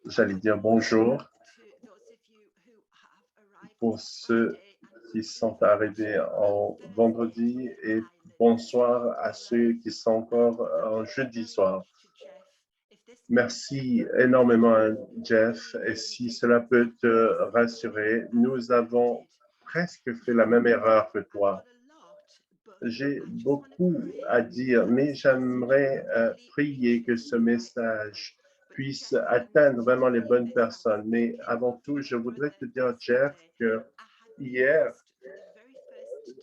J'allais dire bonjour pour ceux qui sont arrivés en vendredi et bonsoir à ceux qui sont encore en jeudi soir. Merci énormément, Jeff. Et si cela peut te rassurer, nous avons presque fait la même erreur que toi. J'ai beaucoup à dire, mais j'aimerais prier que ce message puisse atteindre vraiment les bonnes personnes. Mais avant tout, je voudrais te dire, Jeff, que hier,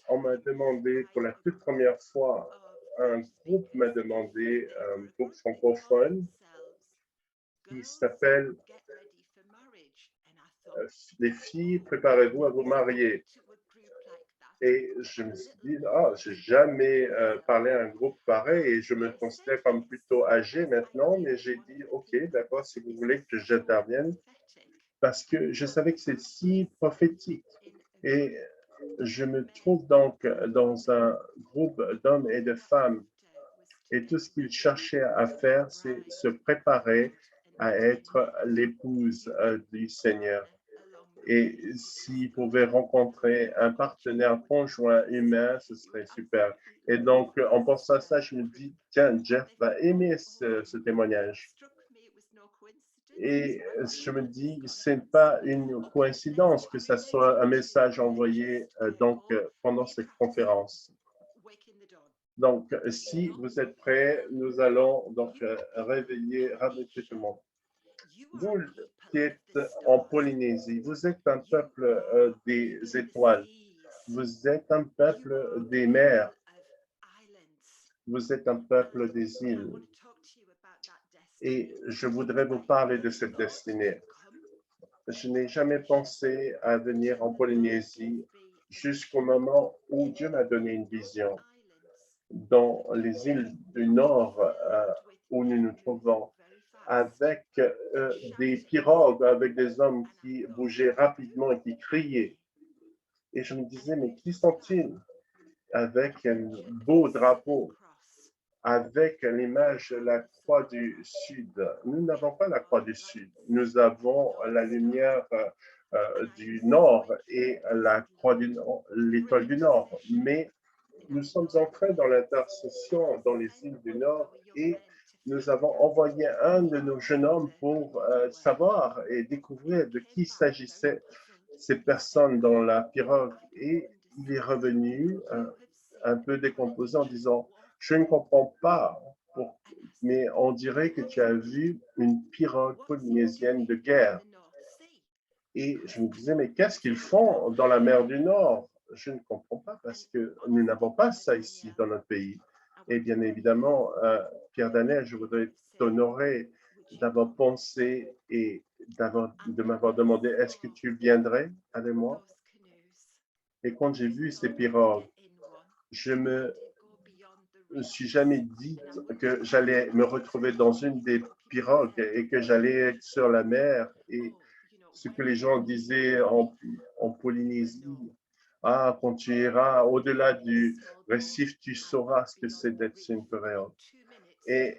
on m'a demandé pour la toute première fois, un groupe m'a demandé, un groupe francophone qui s'appelle Les filles, préparez-vous à vous marier. Et je me suis dit, ah, j'ai jamais parlé à un groupe pareil et je me considère comme plutôt âgé maintenant, mais j'ai dit, OK, d'accord, si vous voulez que j'intervienne, parce que je savais que c'est si prophétique. Et je me trouve donc dans un groupe d'hommes et de femmes et tout ce qu'ils cherchaient à faire, c'est se préparer à être l'épouse du Seigneur. Et s'ils pouvaient rencontrer un partenaire conjoint humain, ce serait super. Et donc, en pensant à ça, je me dis, tiens, Jeff va aimer ce témoignage. Et je me dis, c'est pas une coïncidence que ça soit un message envoyé pendant cette conférence. Donc, si vous êtes prêts, nous allons donc réveiller tout le monde. Vous qui êtes en Polynésie, vous êtes un peuple des étoiles. Vous êtes un peuple des mers. Vous êtes un peuple des îles. Et je voudrais vous parler de cette destinée. Je n'ai jamais pensé à venir en Polynésie jusqu'au moment où Dieu m'a donné une vision. Dans les îles du Nord où nous nous trouvons, avec des pirogues, avec des hommes qui bougeaient rapidement et qui criaient. Et je me disais, mais qui sont-ils? Avec un beau drapeau, avec l'image de la croix du Sud. Nous n'avons pas la croix du Sud, nous avons la lumière du Nord et la croix du Nord, l'étoile du Nord. Mais nous sommes entrés dans l'intercession dans les îles du Nord et nous avons envoyé un de nos jeunes hommes pour savoir et découvrir de qui s'agissait ces personnes dans la pirogue. Et il est revenu un peu décomposé en disant, je ne comprends pas, mais on dirait que tu as vu une pirogue polynésienne de guerre. Et je me disais, mais qu'est-ce qu'ils font dans la mer du Nord? Je ne comprends pas parce que nous n'avons pas ça ici dans notre pays. Et bien évidemment, Pierre Danet, je voudrais t'honorer d'avoir pensé et de m'avoir demandé, est-ce que tu viendrais avec moi? Et quand j'ai vu ces pirogues, je me suis jamais dit que j'allais me retrouver dans une des pirogues et que j'allais être sur la mer et ce que les gens disaient en Polynésie. Ah, quand tu iras au-delà du récif, tu sauras ce que c'est d'être sur une pirogue. Et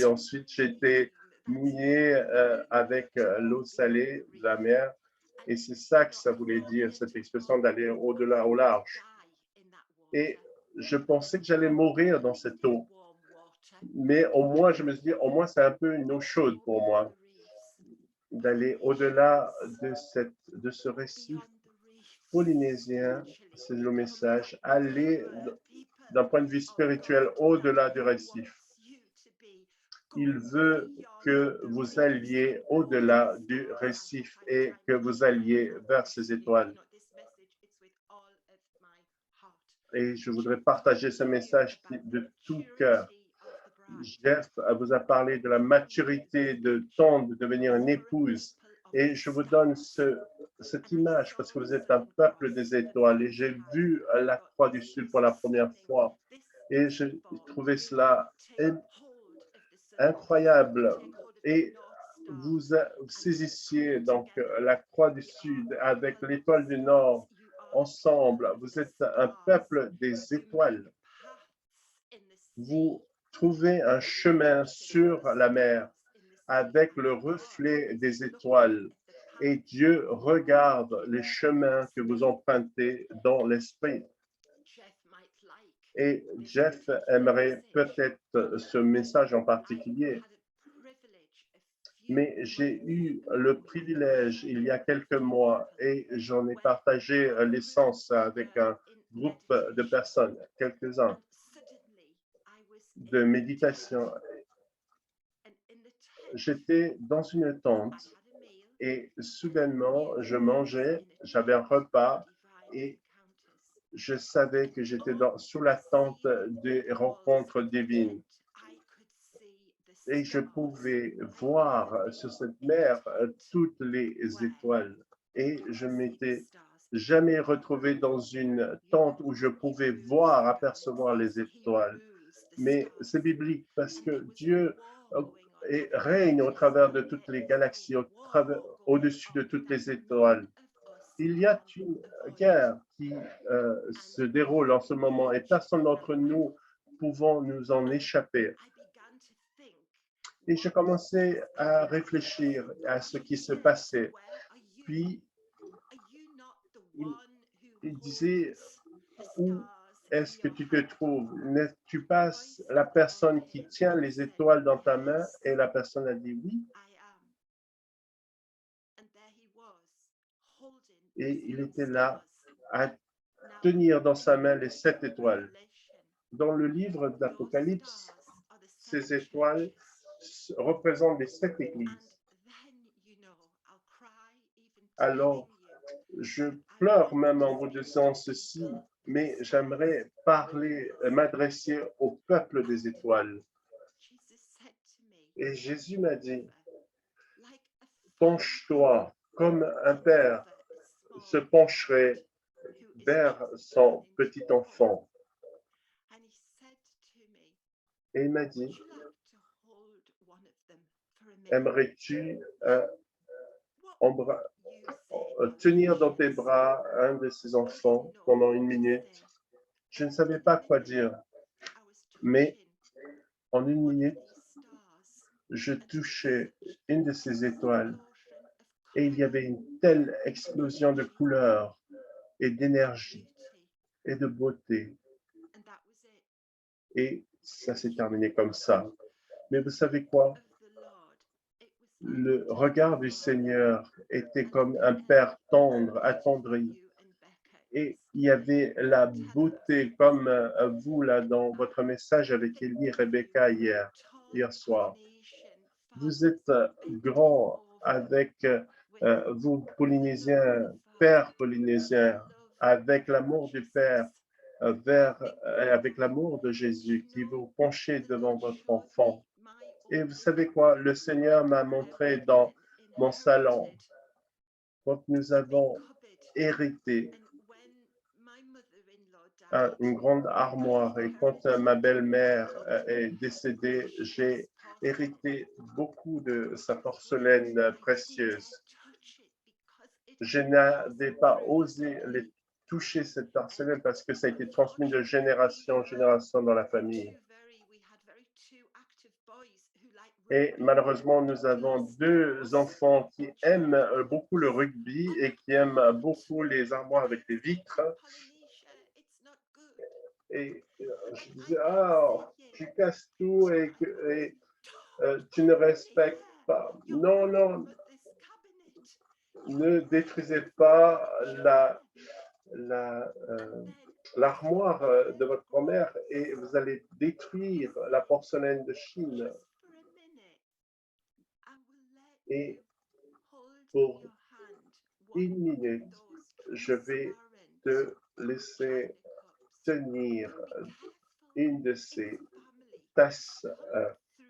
ensuite, j'ai été mouillé avec l'eau salée de la mer. Et c'est ça que ça voulait dire, cette expression d'aller au-delà, au large. Et je pensais que j'allais mourir dans cette eau. Mais au moins, je me suis dit, au moins, c'est un peu une eau chaude pour moi, d'aller au-delà de ce récif polynésien, c'est le message, aller d'un point de vue spirituel au-delà du récif. Il veut que vous alliez au-delà du récif et que vous alliez vers ces étoiles. Et je voudrais partager ce message de tout cœur. Jeff vous a parlé de la maturité de temps de devenir une épouse. Et je vous donne cette image parce que vous êtes un peuple des étoiles. Et j'ai vu la croix du Sud pour la première fois. Et j'ai trouvé cela incroyable. Et vous saisissiez donc la croix du Sud avec l'étoile du Nord ensemble. Vous êtes un peuple des étoiles. Vous trouver un chemin sur la mer avec le reflet des étoiles. Et Dieu regarde les chemins que vous empruntez dans l'esprit. Et Jeff aimerait peut-être ce message en particulier, mais j'ai eu le privilège il y a quelques mois et j'en ai partagé l'essence avec un groupe de personnes, quelques-uns, de méditation. J'étais dans une tente et soudainement, je mangeais, j'avais un repas et je savais que j'étais sous la tente des rencontres divines. Et je pouvais voir sur cette mer toutes les étoiles. Et je m'étais jamais retrouvé dans une tente où je pouvais voir, apercevoir les étoiles. Mais c'est biblique parce que Dieu règne au travers de toutes les galaxies, au-dessus de toutes les étoiles. Il y a une guerre qui se déroule en ce moment et personne d'entre nous pouvons nous en échapper. Et je commençais à réfléchir à ce qui se passait. Puis, il disait, où est-ce que tu te trouves? N'es-tu pas la personne qui tient les étoiles dans ta main? Et la personne a dit oui. Et il était là à tenir dans sa main les 7 étoiles. Dans le livre d'Apocalypse, ces étoiles représentent les 7 églises. Alors, je pleure même en vous disant ceci, mais j'aimerais m'adresser au peuple des étoiles. Et Jésus m'a dit, penche-toi comme un père se pencherait vers son petit enfant. Et il m'a dit, aimerais-tu tenir dans tes bras un de ses enfants pendant 1 minute? Je ne savais pas quoi dire, mais en 1 minute, je touchais une de ces étoiles et il y avait une telle explosion de couleurs et d'énergie et de beauté. Et ça s'est terminé comme ça. Mais vous savez quoi? Le regard du Seigneur était comme un père tendre, attendri. Et il y avait la beauté comme vous là dans votre message avec Élie et Rebecca hier soir. Vous êtes grands avec vous Polynésiens, pères polynésiens, avec l'amour du Père, avec l'amour de Jésus qui vous penchez devant votre enfant. Et vous savez quoi? Le Seigneur m'a montré dans mon salon, quand nous avons hérité une grande armoire et quand ma belle-mère est décédée, j'ai hérité beaucoup de sa porcelaine précieuse. Je n'avais pas osé les toucher cette porcelaine parce que ça a été transmis de génération en génération dans la famille. Et malheureusement, nous avons 2 enfants qui aiment beaucoup le rugby et qui aiment beaucoup les armoires avec des vitres. Et je disais, tu casses tout et tu ne respectes pas. Non, non, ne détruisez pas l'armoire de votre grand-mère et vous allez détruire la porcelaine de Chine. Et pour 1 minute, je vais te laisser tenir une de ces tasses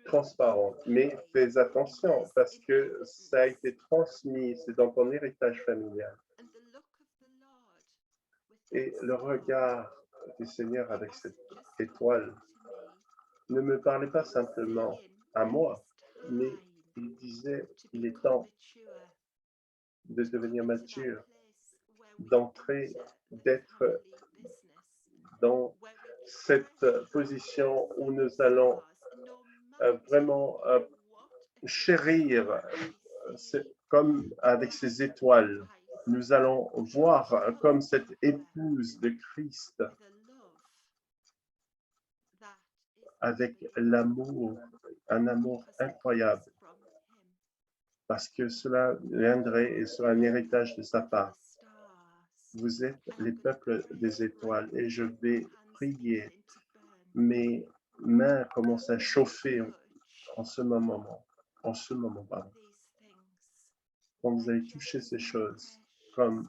transparentes. Mais fais attention parce que ça a été transmis, c'est dans ton héritage familial. Et le regard du Seigneur avec cette étoile ne me parlait pas simplement à moi, mais il disait, il est temps de devenir mature, d'entrer, d'être dans cette position où nous allons vraiment chérir, comme avec ces étoiles. Nous allons voir comme cette épouse de Christ avec l'amour, un amour incroyable, parce que cela viendrait et sera un héritage de sa part. Vous êtes les peuples des étoiles et je vais prier. Mes mains commencent à chauffer en ce moment, pardon. Quand vous allez toucher ces choses, comme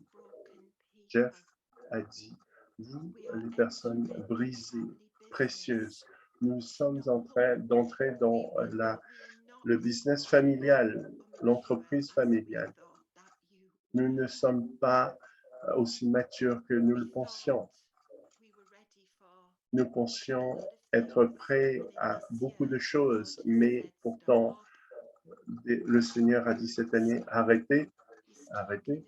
Jeff a dit, vous, les personnes brisées, précieuses, nous sommes en train d'entrer dans le business familial, l'entreprise familiale. Nous ne sommes pas aussi matures que nous le pensions. Nous pensions être prêts à beaucoup de choses, mais pourtant, le Seigneur a dit cette année, arrêtez, arrêtez.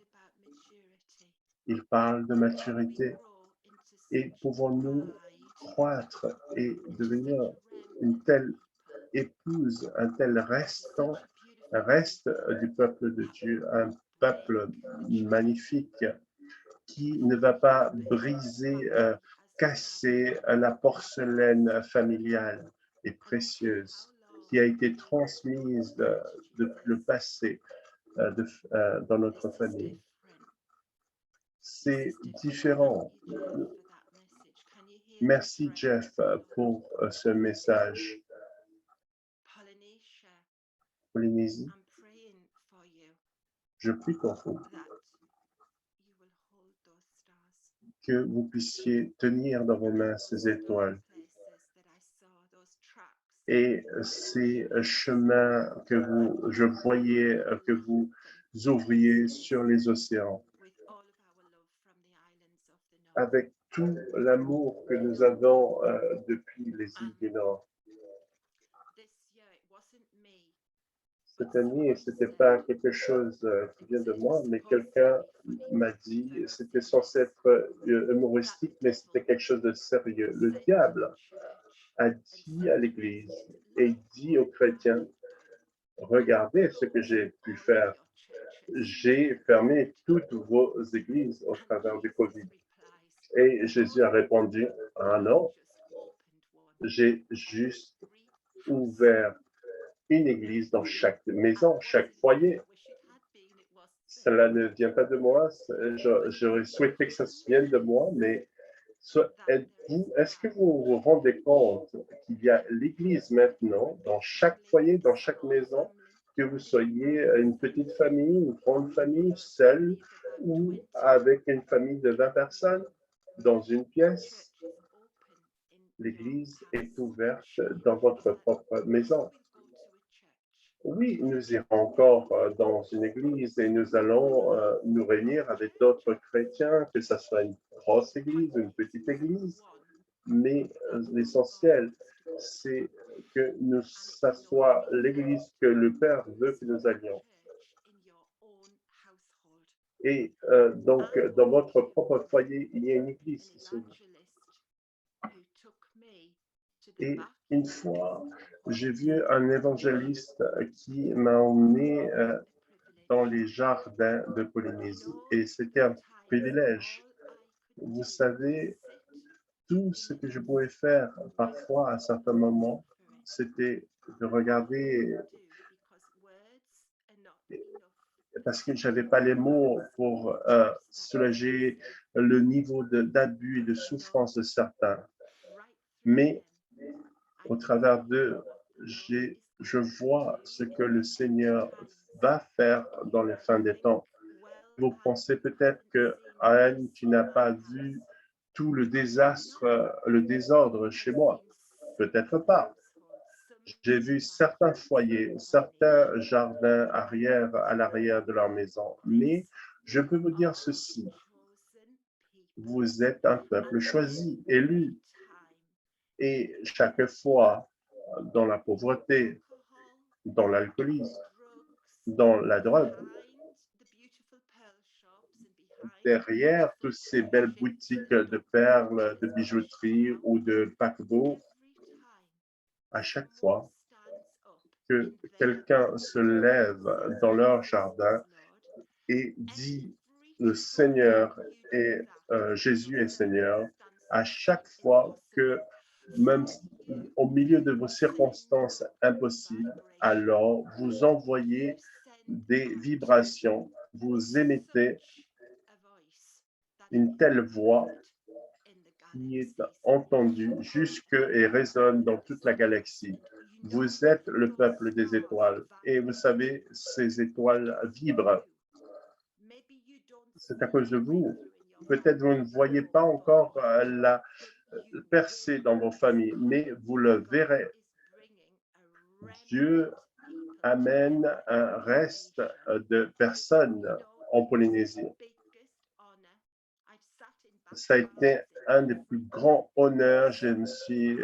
Il parle de maturité. Et pouvons-nous croître et devenir une telle épouse, un tel reste du peuple de Dieu, un peuple magnifique qui ne va pas briser, casser la porcelaine familiale et précieuse qui a été transmise depuis le passé dans notre famille. C'est différent. Merci Jeff pour ce message. Polynésie, je prie pour vous que vous puissiez tenir dans vos mains ces étoiles et ces chemins que je voyais, que vous ouvriez sur les océans. Avec tout l'amour que nous avons depuis les îles du Nord. Cette année, ce n'était pas quelque chose qui vient de moi, mais quelqu'un m'a dit, c'était censé être humoristique, mais c'était quelque chose de sérieux. Le diable a dit à l'Église et dit aux chrétiens, regardez ce que j'ai pu faire. J'ai fermé toutes vos églises au travers du Covid. Et Jésus a répondu, ah non, j'ai juste ouvert une église dans chaque maison, chaque foyer. Cela ne vient pas de moi, j'aurais souhaité que ça vienne de moi, mais est-ce que vous vous rendez compte qu'il y a l'église maintenant dans chaque foyer, dans chaque maison, que vous soyez une petite famille, une grande famille, seule ou avec une famille de 20 personnes dans une pièce? L'église est ouverte dans votre propre maison. Oui, nous irons encore dans une église et nous allons nous réunir avec d'autres chrétiens, que ce soit une grosse église ou une petite église. Mais l'essentiel, c'est que ça soit l'église que le Père veut que nous allions. Et donc, dans votre propre foyer, il y a une église qui s'ouvre. Et une fois, j'ai vu un évangéliste qui m'a emmené dans les jardins de Polynésie et c'était un privilège. Vous savez, tout ce que je pouvais faire parfois à certains moments, c'était de regarder parce que je n'avais pas les mots pour soulager le niveau d'abus et de souffrance de certains. Mais au travers d'eux, je vois ce que le Seigneur va faire dans les fins des temps. Vous pensez peut-être que, Anne, tu n'as pas vu tout le désastre, le désordre chez moi. Peut-être pas. J'ai vu certains foyers, certains jardins à l'arrière de leur maison. Mais je peux vous dire ceci. Vous êtes un peuple choisi, élu. Et chaque fois, dans la pauvreté, dans l'alcoolisme, dans la drogue, derrière toutes ces belles boutiques de perles, de bijouterie ou de paquebots, à chaque fois, que quelqu'un se lève dans leur jardin et dit le Seigneur et Jésus est Seigneur, à chaque fois que, même au milieu de vos circonstances impossibles, alors vous envoyez des vibrations, vous émettez une telle voix qui est entendue jusque et résonne dans toute la galaxie. Vous êtes le peuple des étoiles et vous savez, ces étoiles vibrent. C'est à cause de vous. Peut-être vous ne voyez pas encore la percée dans vos familles, mais vous le verrez. Dieu amène un reste de personnes en Polynésie. Ça a été un des plus grands honneurs. Je me suis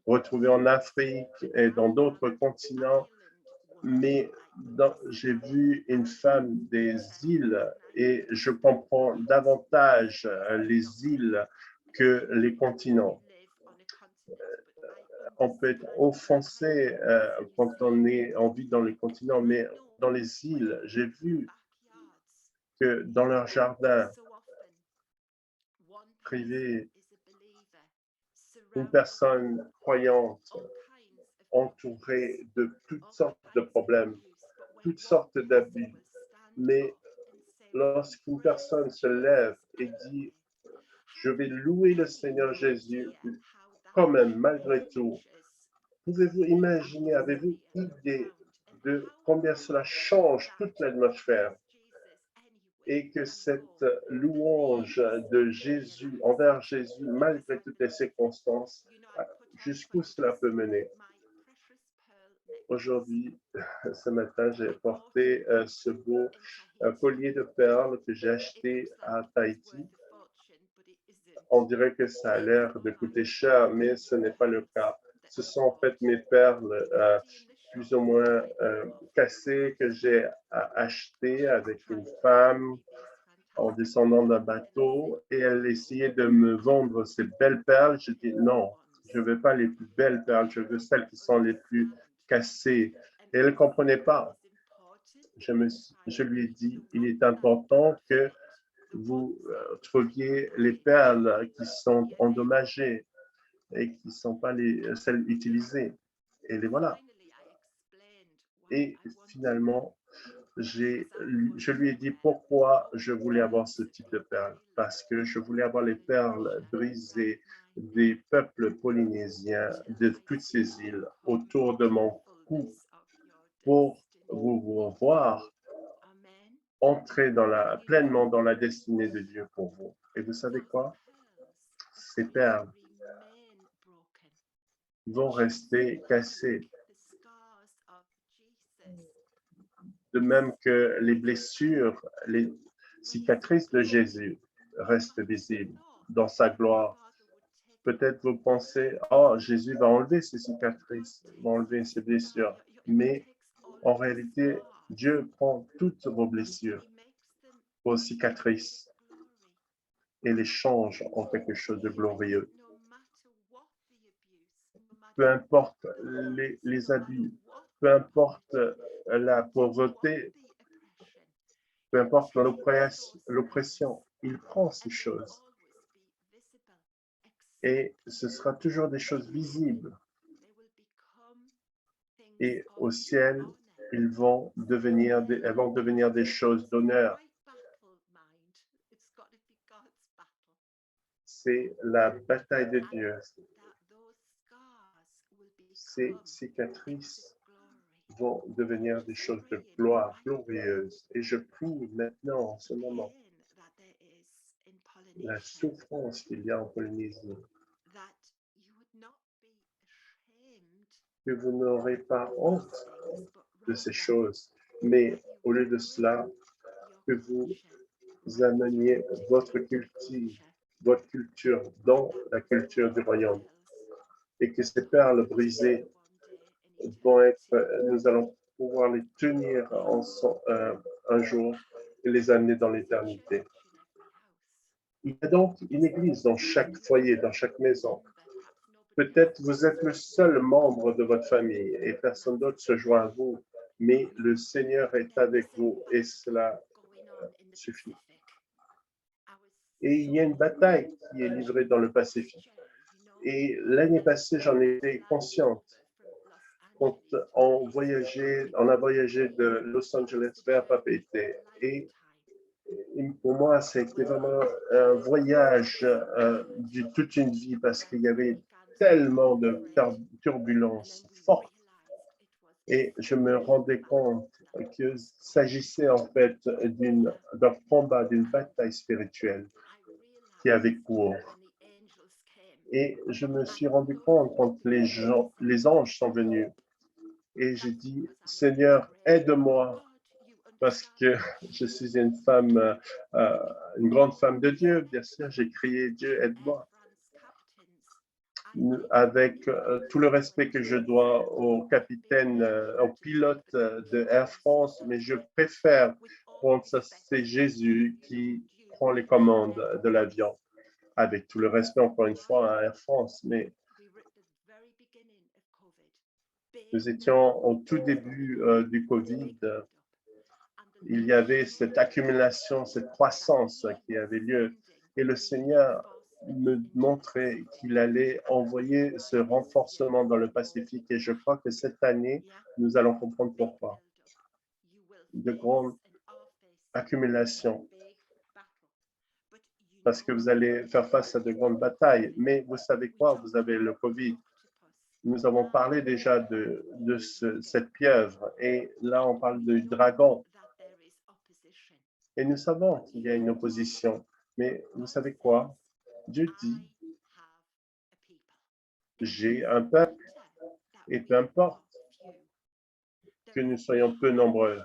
retrouvé en Afrique et dans d'autres continents, mais j'ai vu une femme des îles et je comprends davantage les îles que les continents. On peut être offensé quand on vit dans les continents, mais dans les îles, j'ai vu que dans leur jardin privé, une personne croyante entourée de toutes sortes de problèmes, toutes sortes d'abus. Mais lorsqu'une personne se lève et dit « Je vais louer le Seigneur Jésus quand même, malgré tout », pouvez-vous imaginer, avez-vous idée de combien cela change toute l'atmosphère et que cette louange de Jésus, envers Jésus, malgré toutes les circonstances, jusqu'où cela peut mener? Aujourd'hui, ce matin, j'ai porté ce beau collier de perles que j'ai acheté à Tahiti. On dirait que ça a l'air de coûter cher, mais ce n'est pas le cas. Ce sont en fait mes perles plus ou moins cassées que j'ai achetées avec une femme en descendant d'un bateau et elle essayait de me vendre ces belles perles. Je dis non, je ne veux pas les plus belles perles, je veux celles qui sont les plus cassées. Et elle ne comprenait pas. Je lui ai dit, il est important que vous trouviez les perles qui sont endommagées et qui ne sont pas celles utilisées. Et les voilà. Et finalement, je lui ai dit pourquoi je voulais avoir ce type de perles. Parce que je voulais avoir les perles brisées des peuples polynésiens de toutes ces îles autour de mon cou pour vous voir entrer pleinement dans la destinée de Dieu pour vous. Et vous savez quoi? Ces perles vont rester cassées. De même que les blessures, les cicatrices de Jésus restent visibles dans sa gloire. Peut-être vous pensez, oh, Jésus va enlever ses cicatrices, va enlever ses blessures. Mais en réalité, Dieu prend toutes vos blessures, vos cicatrices, et les change en quelque chose de glorieux. Peu importe les abus, peu importe la pauvreté, peu importe l'oppression, il prend ces choses. Et ce sera toujours des choses visibles. Et au ciel, elles vont devenir des choses d'honneur. C'est la bataille de Dieu. Ces cicatrices vont devenir des choses de gloire, glorieuses. Et je prie maintenant, en ce moment, la souffrance qu'il y a en Polynésie, que vous n'aurez pas honte de ces choses, mais au lieu de cela, que vous ameniez votre culture dans la culture du royaume et que ces perles brisées vont nous allons pouvoir les tenir un jour et les amener dans l'éternité. Il y a donc une église dans chaque foyer, dans chaque maison. Peut-être vous êtes le seul membre de votre famille et personne d'autre se joint à vous, mais le Seigneur est avec vous et cela suffit. Et il y a une bataille qui est livrée dans le Pacifique. Et l'année passée, j'en étais consciente. Quand on a voyagé de Los Angeles vers Papeete. Et pour moi, c'était vraiment un voyage de toute une vie parce qu'il y avait tellement de turbulences fortes. Et je me rendais compte qu'il s'agissait en fait d'un combat, d'une bataille spirituelle qui avait cours. Et je me suis rendu compte quand les anges sont venus et j'ai dit, Seigneur, aide-moi parce que je suis une femme, une grande femme de Dieu. Bien sûr, j'ai crié, Dieu, aide-moi. Avec tout le respect que je dois au capitaine, au pilote de Air France, mais je préfère prendre ça, c'est Jésus qui prend les commandes de l'avion. Avec tout le respect, encore une fois, à Air France, mais nous étions au tout début du Covid. Il y avait cette accumulation, cette croissance qui avait lieu. Et le Seigneur me montrait qu'il allait envoyer ce renforcement dans le Pacifique. Et je crois que cette année, nous allons comprendre pourquoi. De grandes accumulations. Parce que vous allez faire face à de grandes batailles. Mais vous savez quoi? Vous avez le Covid. Nous avons parlé déjà de cette pieuvre. Et là, on parle du dragon. Et nous savons qu'il y a une opposition. Mais vous savez quoi? Dieu dit, j'ai un peuple, et peu importe que nous soyons peu nombreux,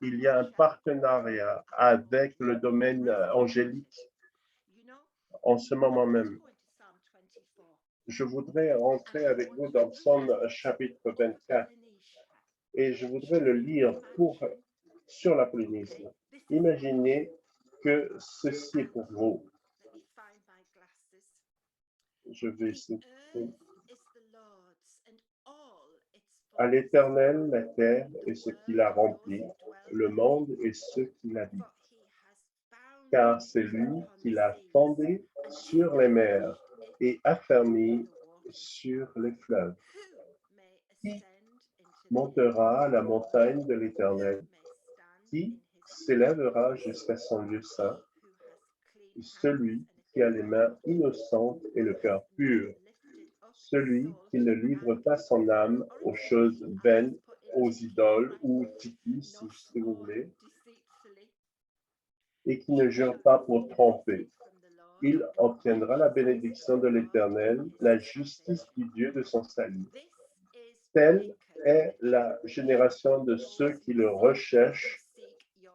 il y a un partenariat avec le domaine angélique en ce moment même. Je voudrais rentrer avec vous dans Psaume chapitre 24 et je voudrais le lire sur la Polynésie. Imaginez que ceci est pour vous. Je vais essayer. À l'Éternel, la terre et ce qui la remplit, le monde et ceux qui l'habitent. Car c'est lui qui l'a fondé sur les mers et affermi sur les fleuves. Qui montera à la montagne de l'Éternel? Qui s'élèvera jusqu'à son lieu saint? Celui qui a les mains innocentes et le cœur pur. Celui qui ne livre pas son âme aux choses vaines, aux idoles ou tiki, si vous voulez, et qui ne jure pas pour tromper. Il obtiendra la bénédiction de l'Éternel, la justice du Dieu de son salut. Telle est la génération de ceux qui le recherchent,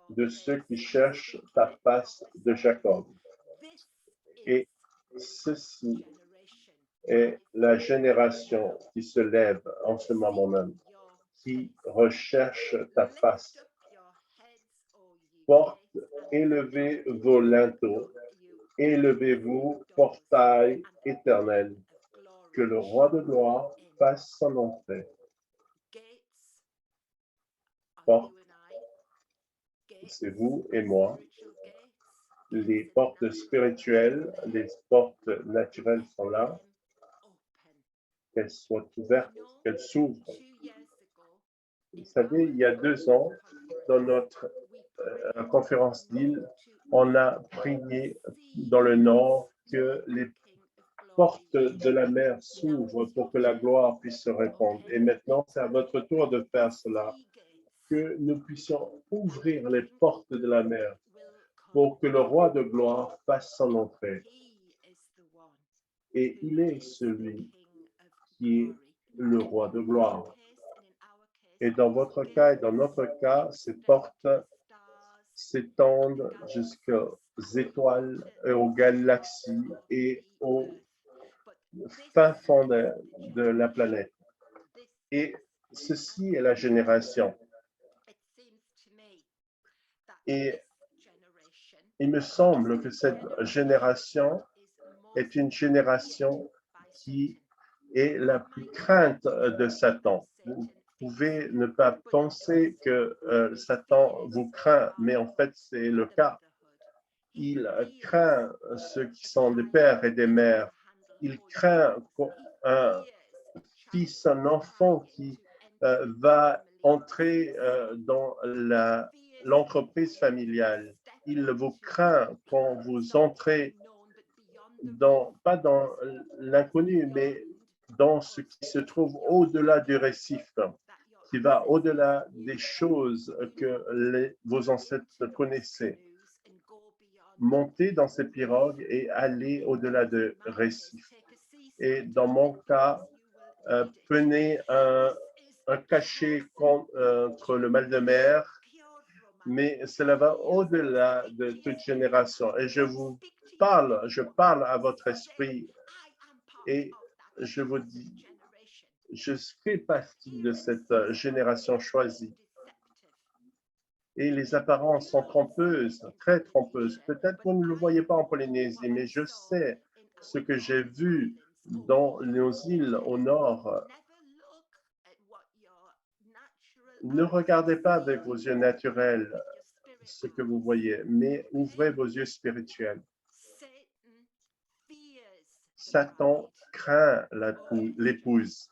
de ceux qui cherchent ta face de Jacob. Et ceci est la génération qui se lève en ce moment même, qui recherche ta face. Porte, élevez vos linteaux, élevez-vous, portail éternel, que le roi de gloire fasse son entrée. Porte, c'est vous et moi. Les portes spirituelles, les portes naturelles sont là. Qu'elles soient ouvertes, qu'elles s'ouvrent. Vous savez, il y a 2 ans, dans notre conférence d'île, on a prié dans le Nord que les portes de la mer s'ouvrent pour que la gloire puisse se répandre. Et maintenant, c'est à votre tour de faire cela, que nous puissions ouvrir les portes de la mer pour que le roi de gloire fasse son entrée. Et il est celui qui est le roi de gloire. Et dans votre cas et dans notre cas, ces portes s'étendent jusqu'aux étoiles et aux galaxies et au fin fond de la planète. Et ceci est la génération. Et il me semble que cette génération est une génération qui est la plus crainte de Satan. Vous pouvez ne pas penser que Satan vous craint, mais en fait, c'est le cas. Il craint ceux qui sont des pères et des mères. Il craint un fils, un enfant qui va entrer dans l'entreprise familiale. Il vous craint quand vous entrez pas dans l'inconnu, mais dans ce qui se trouve au-delà du récif, qui va au-delà des choses que vos ancêtres connaissaient. Montez dans ces pirogues et allez au-delà de récif. Et dans mon cas, prenez un cachet contre le mal de mer, mais cela va au-delà de toute génération. Et je parle à votre esprit et je vous dis, je fais partie de cette génération choisie. Et les apparences sont trompeuses, très trompeuses. Peut-être que vous ne le voyez pas en Polynésie, mais je sais ce que j'ai vu dans nos îles au nord. Ne regardez pas avec vos yeux naturels ce que vous voyez, mais ouvrez vos yeux spirituels. Satan craint l'épouse.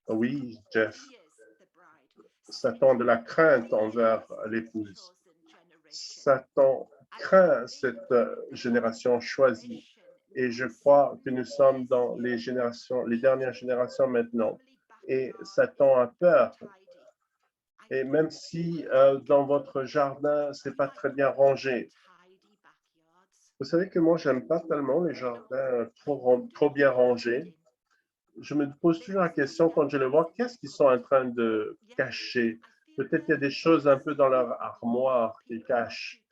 Oui, Jeff. Satan a de la crainte envers l'épouse. Satan craint cette génération choisie. Et je crois que nous sommes dans les dernières générations maintenant. Et Satan a peur. Et même si dans votre jardin, c'est pas très bien rangé. Vous savez que moi, j'aime pas tellement les jardins trop bien rangés. Je me pose toujours la question quand je les vois, qu'est-ce qu'ils sont en train de cacher? Peut-être qu'il y a des choses un peu dans leur armoire qu'ils cachent.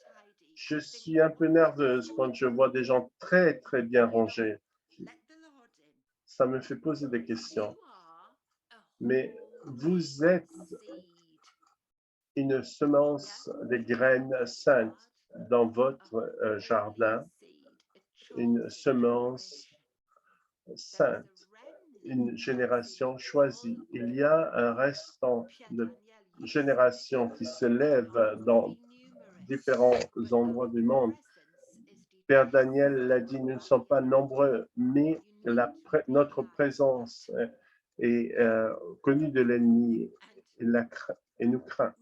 Je suis un peu nerveuse quand je vois des gens très, très bien rangés. Ça me fait poser des questions. Mais vous êtes une semence des graines saintes dans votre jardin, une semence sainte, une génération choisie. Il y a un restant de générations qui se lèvent dans différents endroits du monde. Père Daniel l'a dit, nous ne sommes pas nombreux, mais notre présence est connue de l'ennemi et nous craint.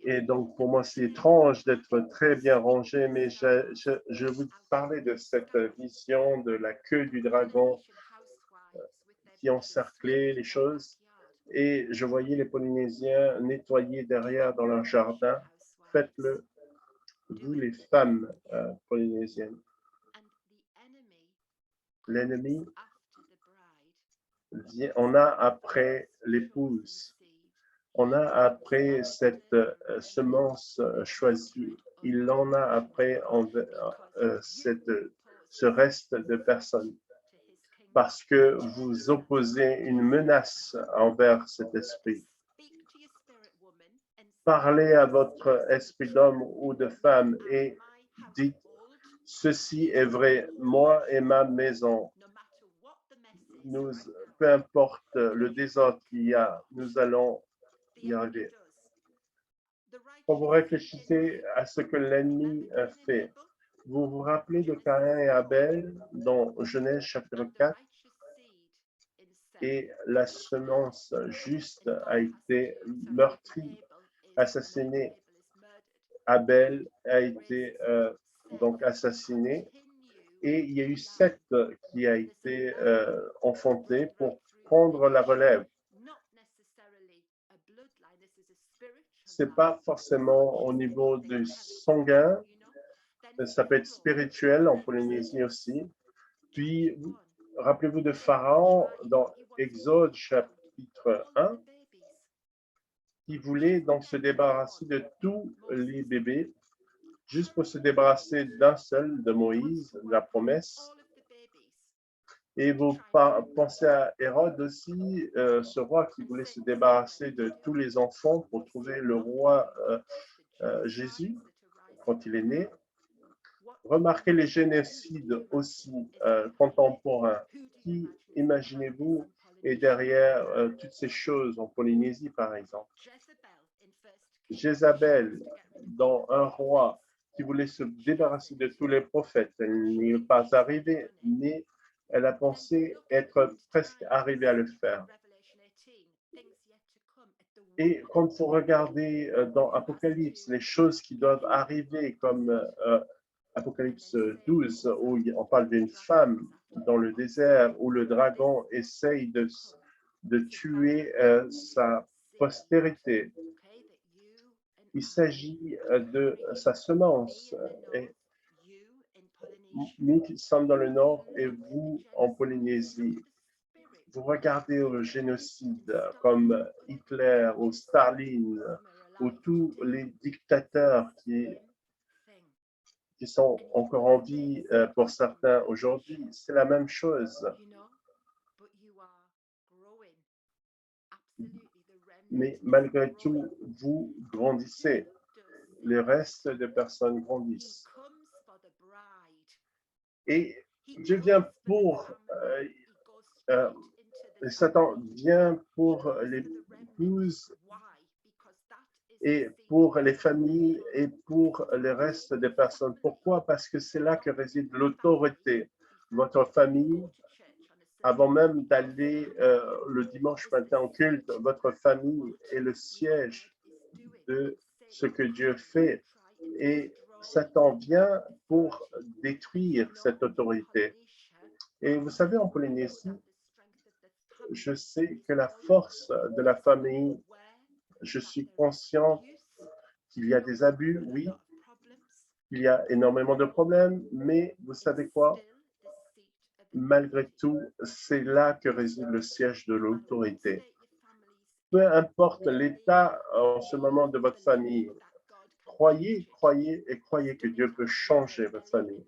Et donc, pour moi, c'est étrange d'être très bien rangé, mais je vous parlais de cette vision de la queue du dragon qui encerclait les choses. Et je voyais les Polynésiens nettoyer derrière dans leur jardin. Faites-le, vous les femmes polynésiennes. L'ennemi, on a après l'épouse. On a après cette semence choisie, il en a après ce reste de personnes. Parce que vous opposez une menace envers cet esprit. Parlez à votre esprit d'homme ou de femme et dites, ceci est vrai, moi et ma maison. Peu importe le désordre qu'il y a, nous allons y arriver. Quand vous réfléchissez à ce que l'ennemi fait, vous vous rappelez de Caïn et Abel dans Genèse chapitre 4 et la semence juste a été meurtrie, assassinée. Abel a été donc assassiné et il y a eu Seth qui a été enfanté pour prendre la relève. C'est pas forcément au niveau du sanguin, ça peut être spirituel en Polynésie aussi. Puis, rappelez-vous de Pharaon dans Exode chapitre 1, qui voulait donc se débarrasser de tous les bébés, juste pour se débarrasser d'un seul, de Moïse, de la promesse. Et vous pensez à Hérode aussi, ce roi qui voulait se débarrasser de tous les enfants pour trouver le roi Jésus quand il est né. remarquez les génocides aussi contemporains. Qui, imaginez-vous, est derrière toutes ces choses en Polynésie, par exemple? Jézabel, dans un roi qui voulait se débarrasser de tous les prophètes, elle n'y est pas arrivée, mais elle a pensé être presque arrivée à le faire. Et quand vous regardez dans Apocalypse, les choses qui doivent arriver, comme Apocalypse 12, où on parle d'une femme dans le désert, où le dragon essaye de tuer sa postérité. Il s'agit de sa semence. Et nous qui sommes dans le nord et vous en Polynésie, vous regardez au génocide comme Hitler ou Staline ou tous les dictateurs qui sont encore en vie pour certains aujourd'hui, c'est la même chose. Mais malgré tout, vous grandissez. Les restes de personnes grandissent. Et Dieu vient pour, Satan vient pour les épouses et pour les familles et pour le reste des personnes. Pourquoi? Parce que c'est là que réside l'autorité. Votre famille, avant même d'aller le dimanche matin en culte, votre famille est le siège de ce que Dieu fait. Et Satan vient pour détruire cette autorité. Et vous savez, en Polynésie, je sais que la force de la famille, je suis conscient qu'il y a des abus, oui, il y a énormément de problèmes, mais vous savez quoi? Malgré tout, c'est là que réside le siège de l'autorité. Peu importe l'état en ce moment de votre famille, croyez, croyez et croyez que Dieu peut changer votre famille.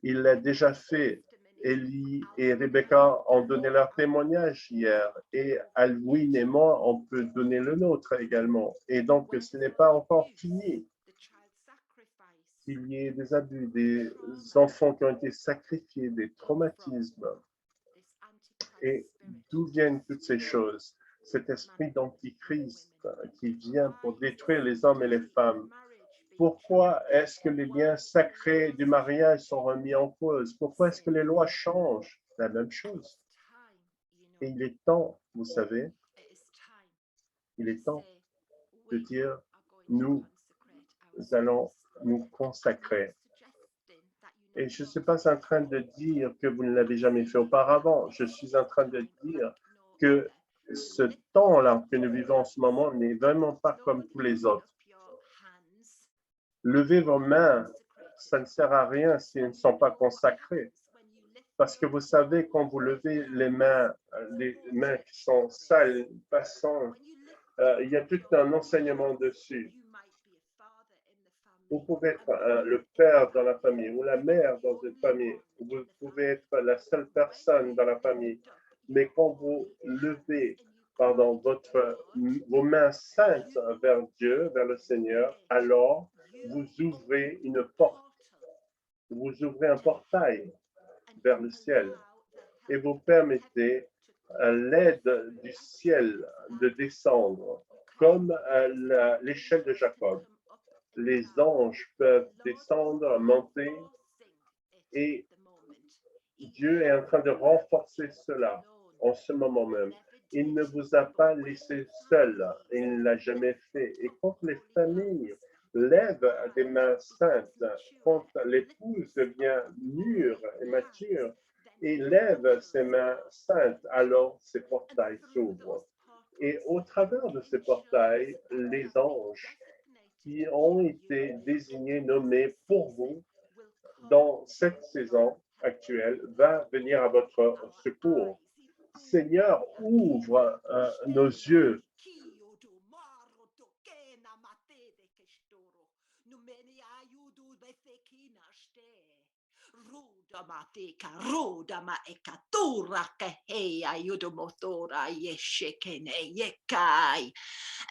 Il l'a déjà fait. Élie et Rebecca ont donné leur témoignage hier et Alwyn et moi, on peut donner le nôtre également. Et donc, ce n'est pas encore fini. Qu'il y ait des abus, des enfants qui ont été sacrifiés, des traumatismes. Et d'où viennent toutes ces choses? Cet esprit d'antichrist qui vient pour détruire les hommes et les femmes. Pourquoi est-ce que les liens sacrés du mariage sont remis en cause? Pourquoi est-ce que les lois changent? La même chose. Et il est temps, vous savez, il est temps de dire, nous allons nous consacrer. Et je ne suis pas en train de dire que vous ne l'avez jamais fait auparavant. Je suis en train de dire que ce temps-là que nous vivons en ce moment n'est vraiment pas comme tous les autres. Levez vos mains, ça ne sert à rien s'ils ne sont pas consacrés. Parce que vous savez, quand vous levez les mains qui sont sales, passant, il y a tout un enseignement dessus. Vous pouvez être le père dans la famille ou la mère dans une famille. Vous pouvez être la seule personne dans la famille. Mais quand vous levez vos mains saintes vers Dieu, vers le Seigneur, alors vous ouvrez une porte. Vous ouvrez un portail vers le ciel et vous permettez à l'aide du ciel de descendre comme à l'échelle de Jacob. Les anges peuvent descendre, monter, et Dieu est en train de renforcer cela en ce moment même. Il ne vous a pas laissé seul, il ne l'a jamais fait. Et quand les familles lèvent des mains saintes, quand l'épouse devient mûre et mature et lève ses mains saintes, alors ces portails s'ouvrent. Et au travers de ces portails, les anges qui ont été désignés, nommés pour vous dans cette saison actuelle, va venir à votre secours. Seigneur, ouvre nos yeux.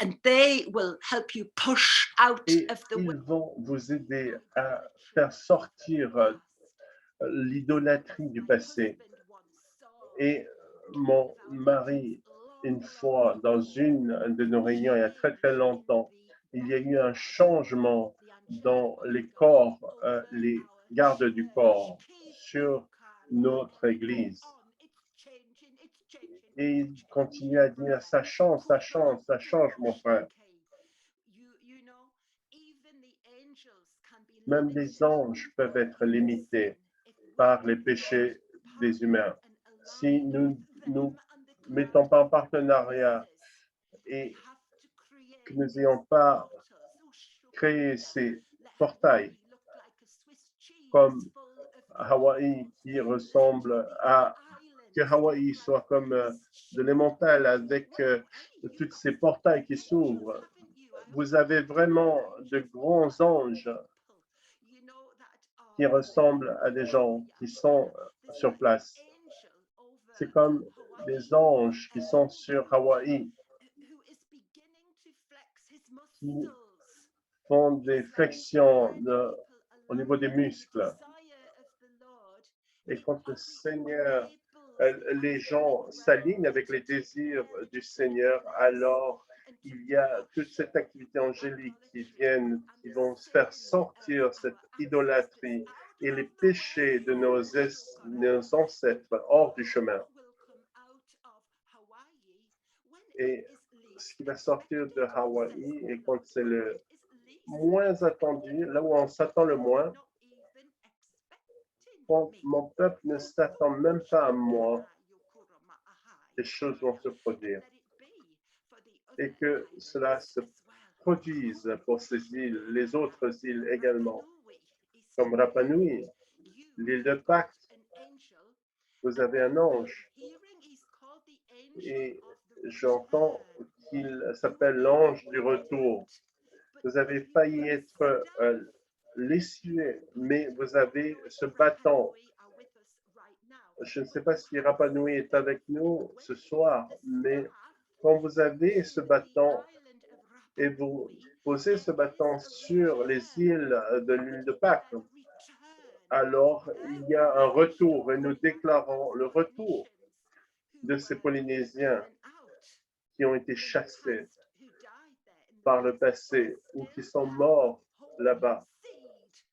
And they will help you push out Et of the way. ils vont vous aider à faire sortir l'idolâtrie du passé. Et mon mari, une fois, dans une de nos réunions, il y a très très longtemps, il y a eu un changement dans les corps, les gardes du corps sur notre Église. Et il continue à dire, ça change, ça change, ça change, mon frère. Même les anges peuvent être limités par les péchés des humains. Si nous nous mettons pas en partenariat et que nous n'ayons pas créé ces portails comme Hawaï qui ressemble à que Hawaï soit comme de l'émental avec toutes ces portails qui s'ouvrent. Vous avez vraiment de grands anges qui ressemblent à des gens qui sont sur place. C'est comme des anges qui sont sur Hawaï, qui font des flexions au niveau des muscles. Et quand le Seigneur, les gens s'alignent avec les désirs du Seigneur, alors il y a toute cette activité angélique qui vont se faire sortir cette idolâtrie et les péchés de nos ancêtres hors du chemin. Et ce qui va sortir de Hawaï, et quand c'est le moins attendu, là où on s'attend le moins, quand mon peuple ne s'attend même pas à moi, les choses vont se produire. Et que cela se produise pour ces îles, les autres îles également, comme Rapa Nui, l'île de Pâques. Vous avez un ange et j'entends qu'il s'appelle l'ange du retour. Vous avez failli être lessivé, mais vous avez ce bâton. Je ne sais pas si Rapa Nui est avec nous ce soir, mais quand vous avez ce bâton et vous posez ce bâton sur les îles de l'île de Pâques, alors il y a un retour et nous déclarons le retour de ces Polynésiens qui ont été chassés par le passé ou qui sont morts là-bas.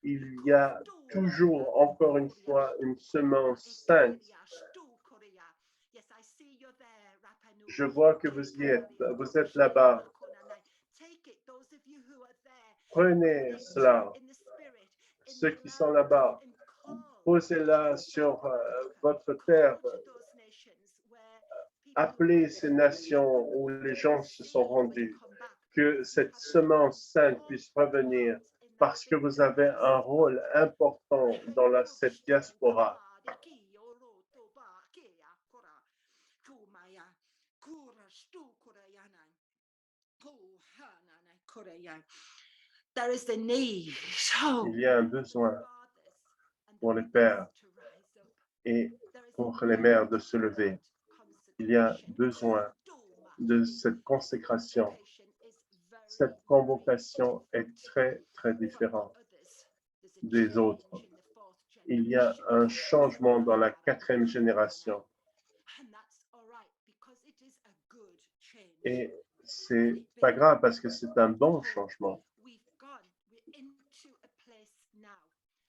Il y a toujours, encore une fois, une semence sainte. Je vois que vous êtes là-bas. Prenez cela, ceux qui sont là-bas, posez-la sur votre terre. Appelez ces nations où les gens se sont rendus, que cette semence sainte puisse revenir parce que vous avez un rôle important dans cette diaspora. Il y a un besoin pour les pères et pour les mères de se lever. Il y a besoin de cette consécration. Cette convocation est très, très différente des autres. Il y a un changement dans la 4e génération. Et c'est pas grave parce que c'est un bon changement.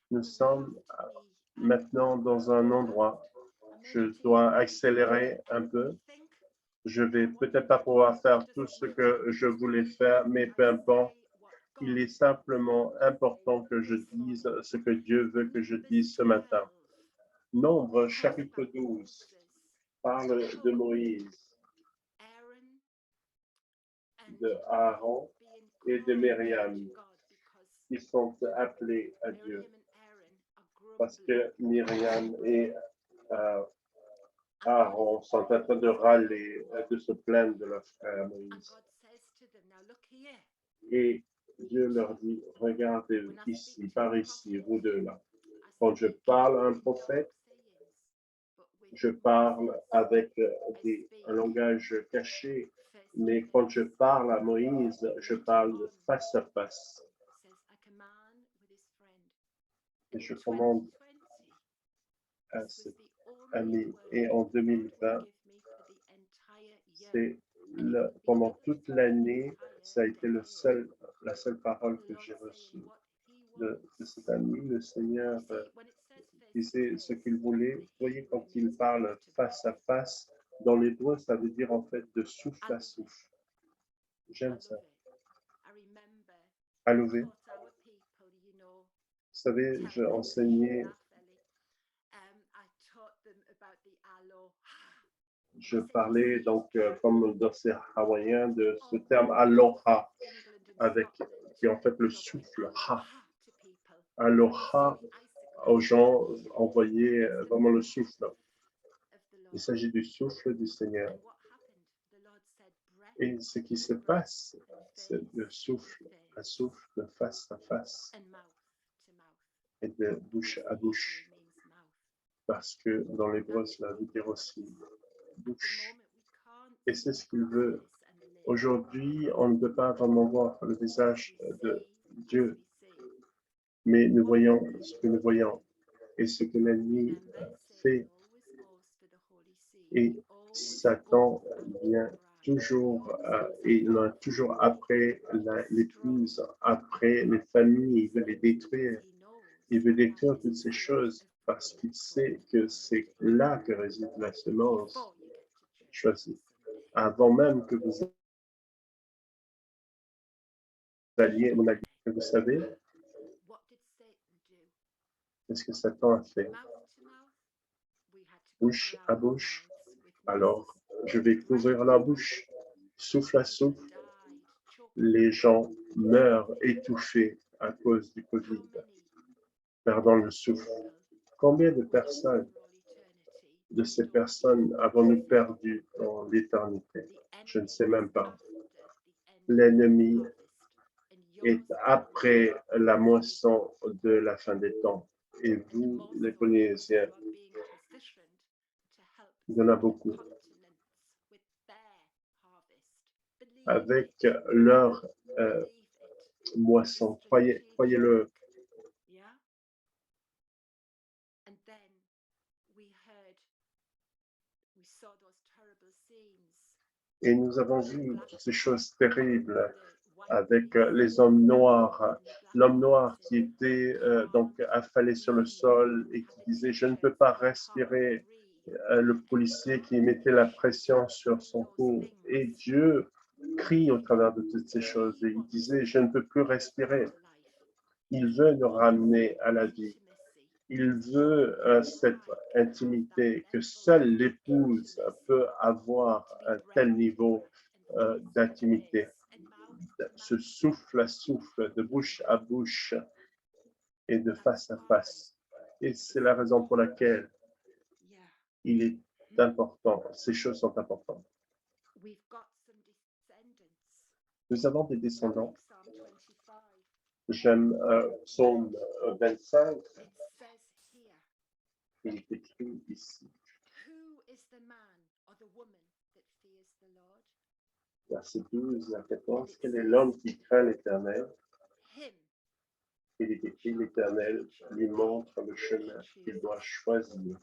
Nous sommes maintenant dans un endroit. Je dois accélérer un peu. Je vais peut-être pas pouvoir faire tout ce que je voulais faire, mais peu importe. Il est simplement important que je dise ce que Dieu veut que je dise ce matin. Nombre chapitre 12 parle de Moïse, de Aaron et de Myriam qui sont appelés à Dieu parce que Myriam et Aaron sont en train de râler, de se plaindre de leur frère Moïse. Et Dieu leur dit, regardez ici, par ici, vous deux là. Quand je parle à un prophète, je parle avec un langage caché, mais quand je parle à Moïse, je parle face à face. Et je commande à cet ami. Et en 2020, pendant toute l'année, ça a été la seule parole que j'ai reçue de cet ami. Le Seigneur disait ce qu'il voulait. Vous voyez, quand il parle face à face, dans l'hébreu, ça veut dire en fait de souffle à souffle. J'aime ça. À lever. Vous savez, j'ai enseigné, je parlais donc, comme dans ces hawaïens, de ce terme aloha, qui est en fait le souffle, ha. Aloha, aux gens, envoyer vraiment le souffle. Il s'agit du souffle du Seigneur. Et ce qui se passe, c'est de souffle à souffle, de face à face et de bouche à bouche. Parce que dans l'hébreu, cela veut dire aussi bouche. Et c'est ce qu'il veut. Aujourd'hui, on ne peut pas vraiment voir le visage de Dieu, mais nous voyons ce que nous voyons et ce que l'ennemi fait. Et Satan vient toujours, et il a toujours après l'épouse, après les familles, il veut les détruire. Il veut détruire toutes ces choses parce qu'il sait que c'est là que réside la semence choisie. Avant même que vous alliez, vous savez, qu'est-ce que Satan a fait? Bouche à bouche. Alors, je vais couvrir la bouche, souffle à souffle. Les gens meurent étouffés à cause du Covid, perdant le souffle. Combien de personnes, de ces personnes, avons-nous perdu dans l'éternité? Je ne sais même pas. L'ennemi est après la moisson de la fin des temps. Et vous, les Polynésiens, il y en a beaucoup. Avec leur moisson, croyez-le. Et nous avons vu toutes ces choses terribles avec les hommes noirs, l'homme noir qui était donc affalé sur le sol et qui disait « je ne peux pas respirer », le policier qui mettait la pression sur son cou. Et Dieu crie au travers de toutes ces choses et il disait « je ne peux plus respirer ». Il veut nous ramener à la vie. Il veut cette intimité que seule l'épouse peut avoir un tel niveau d'intimité. Ce souffle à souffle, de bouche à bouche et de face à face. Et c'est la raison pour laquelle il est important, ces choses sont importantes. Nous avons des descendants. J'aime Psaume 25. Il est écrit ici. Verset 12 à 14. Quel est l'homme qui craint l'Éternel? Il est écrit, l'Éternel lui montre le chemin qu'il doit choisir.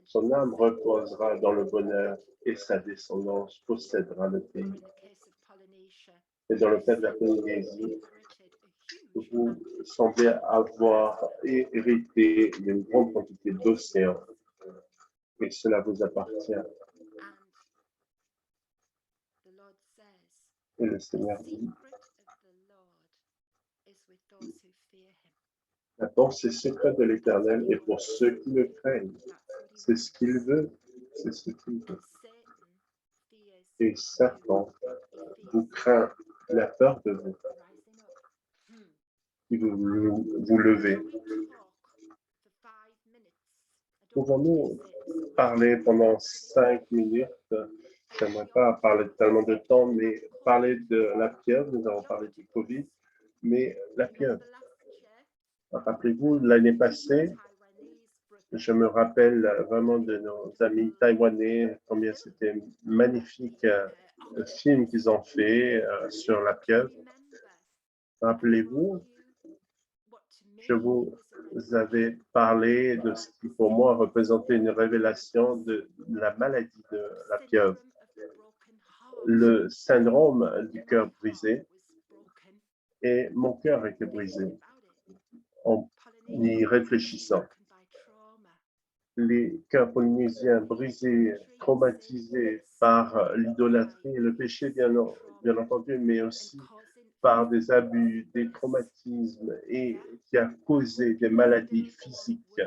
Son âme reposera dans le bonheur et sa descendance possédera le pays. Et dans le cas de la Polynésie, vous semblez avoir hérité d'une grande quantité d'océans et cela vous appartient. Et le Seigneur dit, la pensée secrète de l'Éternel est pour ceux qui le craignent. C'est ce qu'il veut, c'est ce qu'il veut. Et Satan vous craint, la peur de vous. Et vous levez. Pouvons-nous parler pendant 5 minutes? Je n'aimerais pas parler tellement de temps, mais parler de la pieuvre. Nous avons parlé du Covid, mais la pieuvre. Rappelez-vous, l'année passée, je me rappelle vraiment de nos amis taïwanais, combien c'était magnifique le film qu'ils ont fait sur la pieuvre. Rappelez-vous, je vous avais parlé de ce qui pour moi représentait une révélation de la maladie de la pieuvre, le syndrome du cœur brisé, et mon cœur était brisé en y réfléchissant. Les cœurs polynésiens brisés, traumatisés par l'idolâtrie et le péché, bien entendu, mais aussi par des abus, des traumatismes et qui a causé des maladies physiques.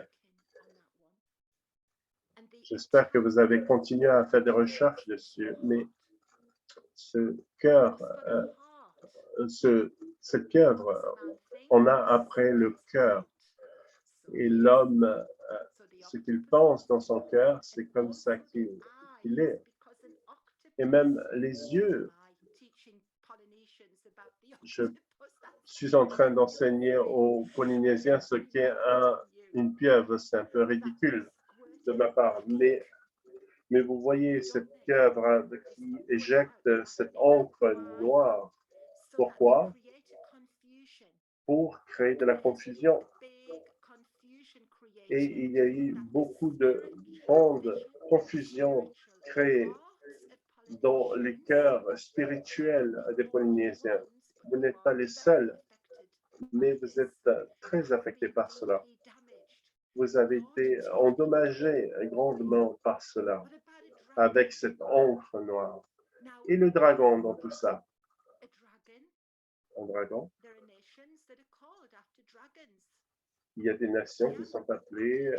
J'espère que vous avez continué à faire des recherches dessus, mais ce cœur, cette pieuvre, on a après le cœur. Et l'homme, ce qu'il pense dans son cœur, c'est comme ça qu'il est. Et même les yeux, je suis en train d'enseigner aux Polynésiens ce qu'est une pieuvre. C'est un peu ridicule de ma part, mais vous voyez cette pieuvre qui éjecte cette encre noire. Pourquoi? Pour créer de la confusion. Et il y a eu beaucoup de grandes confusions créées dans les cœurs spirituels des Polynésiens. Vous n'êtes pas les seuls, mais vous êtes très affectés par cela. Vous avez été endommagés grandement par cela, avec cette encre noire. Et le dragon dans tout ça? Un dragon? Il y a des nations qui sont appelées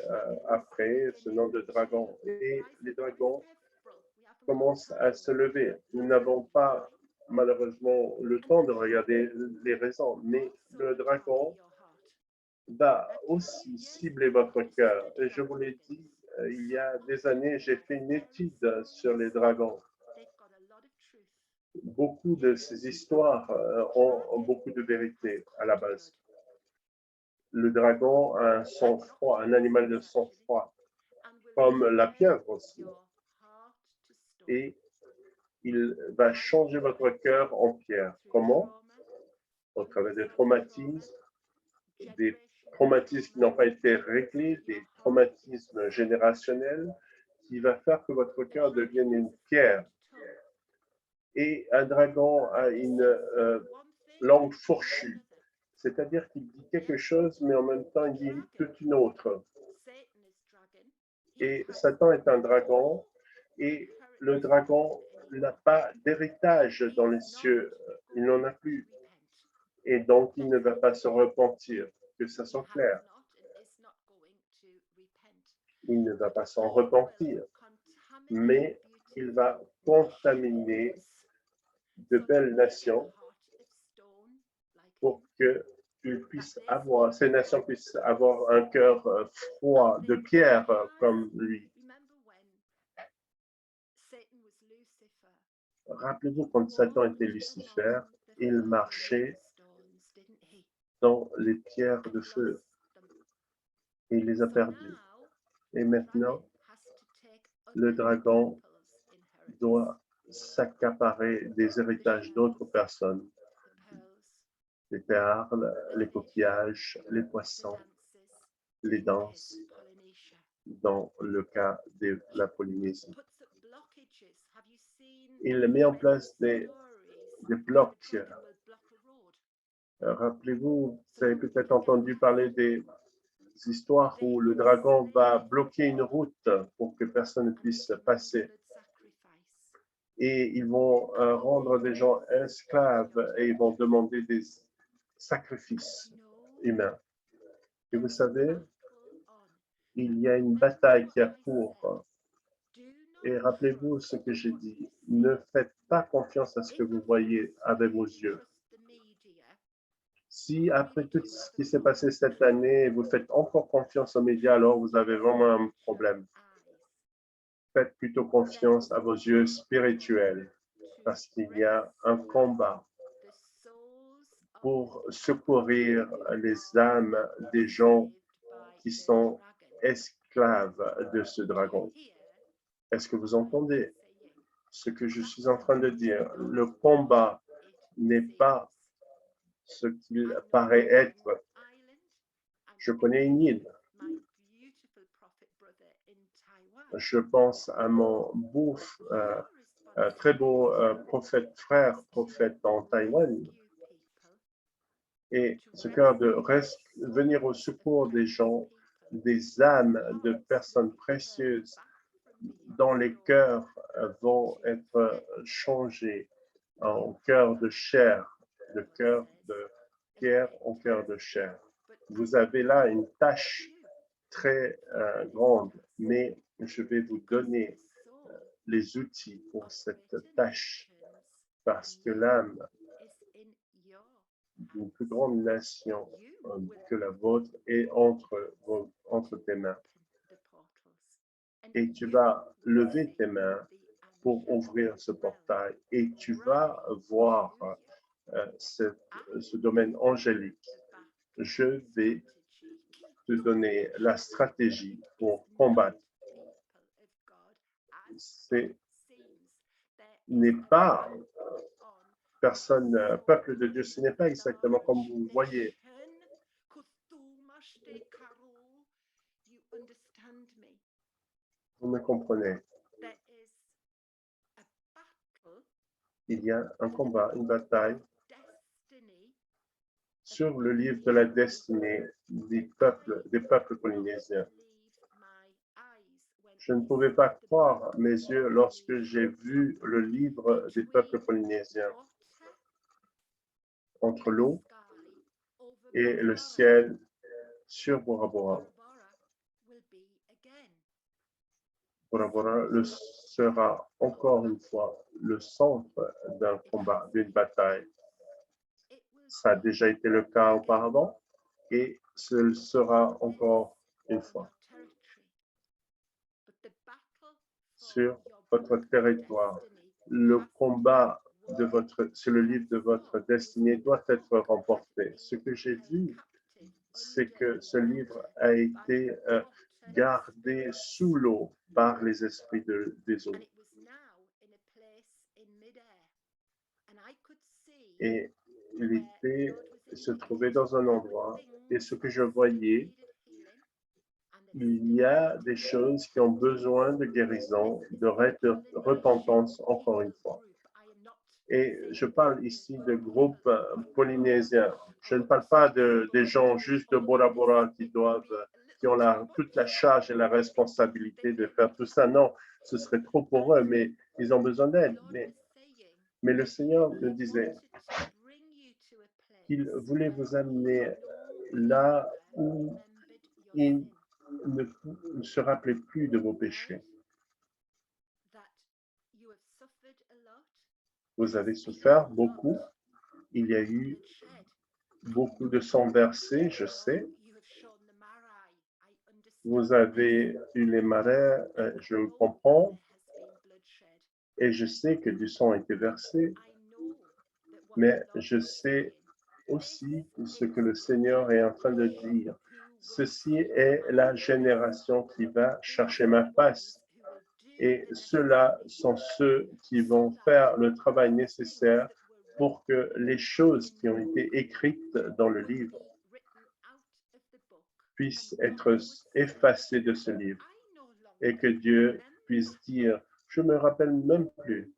après ce nom de dragon. Et les dragons commencent à se lever. Nous n'avons pas malheureusement le temps de regarder les raisons, mais le dragon va aussi cibler votre cœur. Et je vous l'ai dit, il y a des années, j'ai fait une étude sur les dragons. Beaucoup de ces histoires ont beaucoup de vérité à la base. Le dragon a un sang-froid, un animal de sang-froid, comme la pieuvre aussi. Et il va changer votre cœur en pierre. Comment? Au travers des traumatismes qui n'ont pas été réglés, des traumatismes générationnels, qui va faire que votre cœur devienne une pierre. Et un dragon a une langue fourchue, c'est-à-dire qu'il dit quelque chose, mais en même temps, il dit toute une autre. Et Satan est un dragon, et le dragon n'a pas d'héritage dans les cieux, il n'en a plus. Et donc, il ne va pas se repentir, que ça soit clair. Il ne va pas s'en repentir, mais il va contaminer de belles nations pour que ces nations puissent avoir un cœur froid de pierre comme lui. Rappelez-vous, quand Satan était Lucifer, il marchait dans les pierres de feu et il les a perdues. Et maintenant, le dragon doit s'accaparer des héritages d'autres personnes, les perles, les coquillages, les poissons, les danses, dans le cas de la Polynésie. Il met en place des blocs. Rappelez-vous, vous avez peut-être entendu parler des histoires où le dragon va bloquer une route pour que personne ne puisse passer. Et ils vont rendre des gens esclaves et ils vont demander des sacrifices humains. Et vous savez, il y a une bataille qui a cours. Et rappelez-vous ce que j'ai dit, ne faites pas confiance à ce que vous voyez avec vos yeux. Si après tout ce qui s'est passé cette année, vous faites encore confiance aux médias, alors vous avez vraiment un problème. Faites plutôt confiance à vos yeux spirituels, parce qu'il y a un combat pour secourir les âmes des gens qui sont esclaves de ce dragon. Est-ce que vous entendez ce que je suis en train de dire? Le combat n'est pas ce qu'il paraît être. Je connais une île. Je pense à mon très beau frère prophète en Taïwan. Et ce cœur de venir au secours des gens, des âmes de personnes précieuses dont les cœurs vont être changés en cœur de chair, de cœur de pierre en cœur de chair. Vous avez là une tâche très grande, mais je vais vous donner les outils pour cette tâche, parce que l'âme d'une plus grande nation que la vôtre est entre tes mains. Et tu vas lever tes mains pour ouvrir ce portail et tu vas voir ce domaine angélique. Je vais te donner la stratégie pour combattre. Ce n'est pas peuple de Dieu, ce n'est pas exactement comme vous voyez. Vous me comprenez. Il y a un combat, une bataille sur le livre de la destinée des peuples polynésiens. Je ne pouvais pas croire mes yeux lorsque j'ai vu le livre des peuples polynésiens entre l'eau et le ciel sur Bora Bora. Bora Bora sera encore une fois le centre d'un combat, d'une bataille. Ça a déjà été le cas auparavant et ce le sera encore une fois. Sur votre territoire, le combat sur le livre de votre destinée doit être remporté. Ce que j'ai vu, c'est que ce livre a été gardé sous l'eau par les esprits des eaux. Et il se trouvait dans un endroit, et ce que je voyais, il y a des choses qui ont besoin de guérison, de repentance, encore une fois. Et je parle ici de groupes polynésiens. Je ne parle pas des gens juste de Bora Bora qui ont toute la charge et la responsabilité de faire tout ça. Non, ce serait trop pour eux, mais ils ont besoin d'aide. Mais le Seigneur me disait qu'il voulait vous amener là où il ne se rappelait plus de vos péchés. Vous avez souffert beaucoup. Il y a eu beaucoup de sang versé, je sais. Vous avez eu les marais, je le comprends. Et je sais que du sang a été versé. Mais je sais aussi ce que le Seigneur est en train de dire. Ceci est la génération qui va chercher ma face. Et ceux-là sont ceux qui vont faire le travail nécessaire pour que les choses qui ont été écrites dans le livre puissent être effacées de ce livre et que Dieu puisse dire, je ne me rappelle même plus.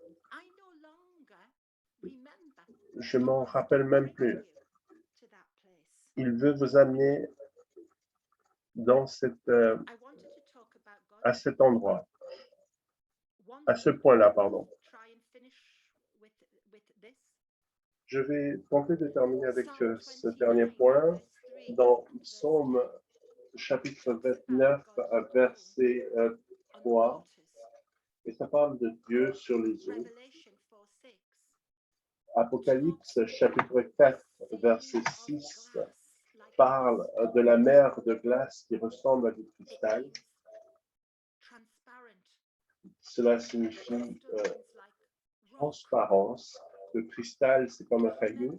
Je m'en rappelle même plus. Il veut vous amener à cet endroit, à ce point-là, pardon. Je vais tenter de terminer avec ce dernier point. Dans Psaume chapitre 29, verset 3, et ça parle de Dieu sur les eaux. Apocalypse chapitre 4, verset 6, parle de la mer de glace qui ressemble à du cristal. Cela signifie transparence. Le cristal, c'est comme un caillou.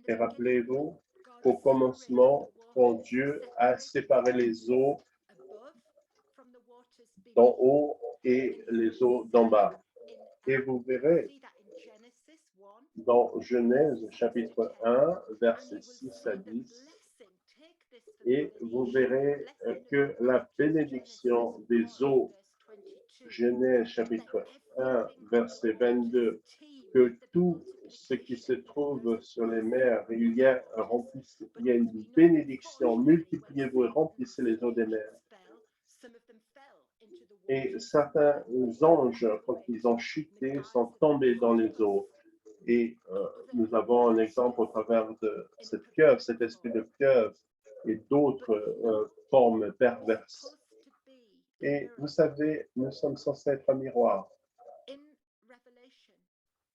Et rappelez-vous qu'au commencement, quand Dieu a séparé les eaux d'en haut et les eaux d'en bas. Et vous verrez dans Genèse chapitre 1, versets 6 à 10, et vous verrez que la bénédiction des eaux, Genèse chapitre 1, verset 22, que tout ce qui se trouve sur les mers, il y a une bénédiction, multipliez-vous et remplissez les eaux des mers. Et certains anges, quand ils ont chuté, sont tombés dans les eaux. Et nous avons un exemple au travers de cette pieuvre, cet esprit de pieuvre et d'autres formes perverses. Et vous savez, nous sommes censés être un miroir.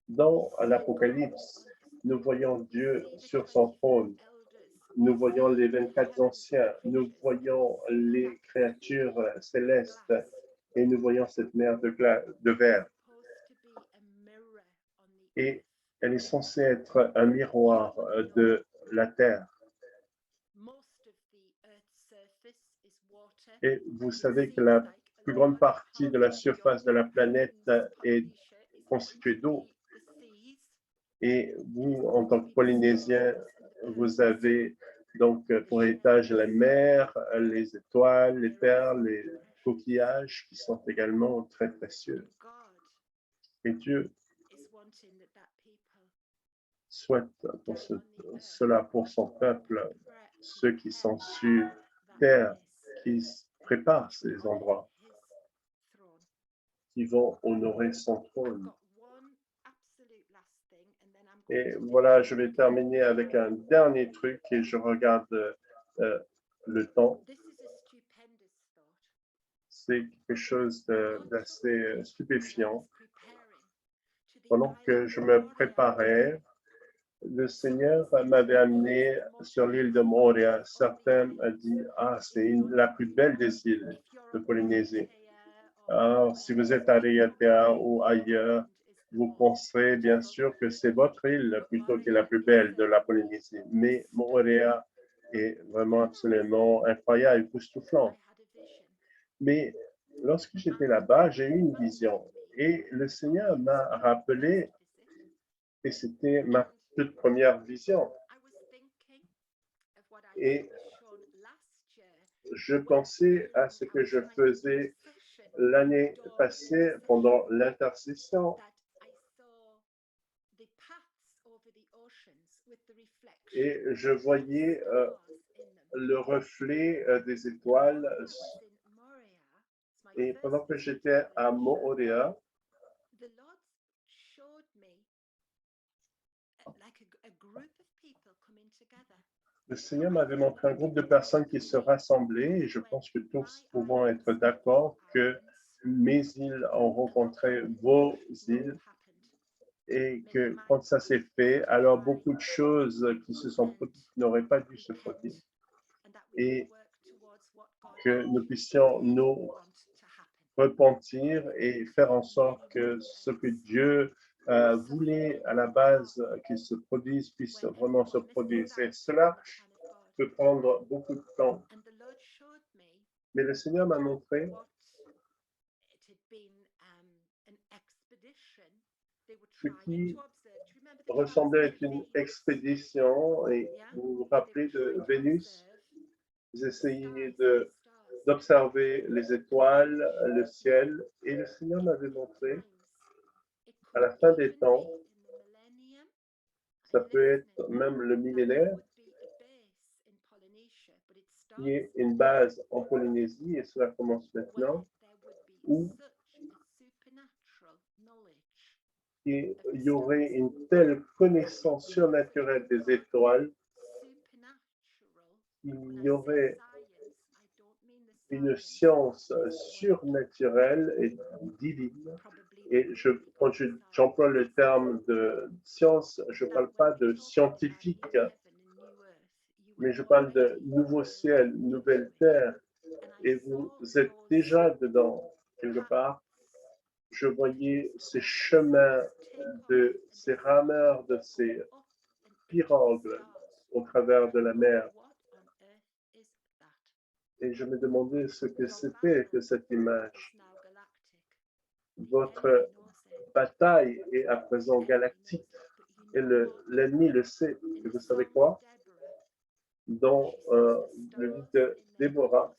Dans l'Apocalypse, nous voyons Dieu sur son trône. Nous voyons les 24 anciens. Nous voyons les créatures célestes. Et nous voyons cette mer de verre. Et elle est censée être un miroir de la terre. Et vous savez que la plus grande partie de la surface de la planète est constituée d'eau. Et vous, en tant que Polynésien, vous avez donc pour héritage la mer, les étoiles, les perles, les coquillages qui sont également très précieux. Et Dieu souhaite pour cela pour son peuple, ceux qui sont sur terre, qui préparent ces endroits, qui vont honorer son trône. Et voilà, je vais terminer avec un dernier truc et je regarde le temps. C'est quelque chose d'assez stupéfiant. Pendant que je me préparais, le Seigneur m'avait amené sur l'île de Moorea. Certains ont dit, c'est la plus belle des îles de Polynésie. Alors, si vous êtes à Raiatea ou ailleurs, vous penserez bien sûr que c'est votre île plutôt que la plus belle de la Polynésie. Mais Moorea est vraiment absolument incroyable, époustouflant. Mais lorsque j'étais là-bas, j'ai eu une vision et le Seigneur m'a rappelé, et c'était ma toute première vision. Et je pensais à ce que je faisais l'année passée pendant l'intercession. Et je voyais le reflet des étoiles. Et pendant que j'étais à Moorea, le Seigneur m'avait montré un groupe de personnes qui se rassemblaient et je pense que tous pouvons être d'accord que mes îles ont rencontré vos îles et que quand ça s'est fait, alors beaucoup de choses qui se sont produites n'auraient pas dû se produire et que nous puissions nous repentir et faire en sorte que ce que Dieu voulait à la base qu'il se produise puisse vraiment se produire. Et cela peut prendre beaucoup de temps. Mais le Seigneur m'a montré ce qui ressemblait à une expédition. Et vous vous rappelez de Vénus? Vous essayez d'observer les étoiles, le ciel. Et le Seigneur m'avait montré à la fin des temps, ça peut être même le millénaire, qui est une base en Polynésie, et cela commence maintenant, où il y aurait une telle connaissance surnaturelle des étoiles, il y aurait une science surnaturelle et divine. Et quand j'emploie le terme de science, je ne parle pas de scientifique, mais je parle de nouveau ciel, nouvelle terre. Et vous êtes déjà dedans, quelque part. Je voyais ces chemins de ces rameurs, de ces pirogue au travers de la mer. Et je me demandais ce que c'était que cette image. Votre bataille est à présent galactique et l'ennemi le sait. Et vous savez quoi? Dans le livre de Déborah,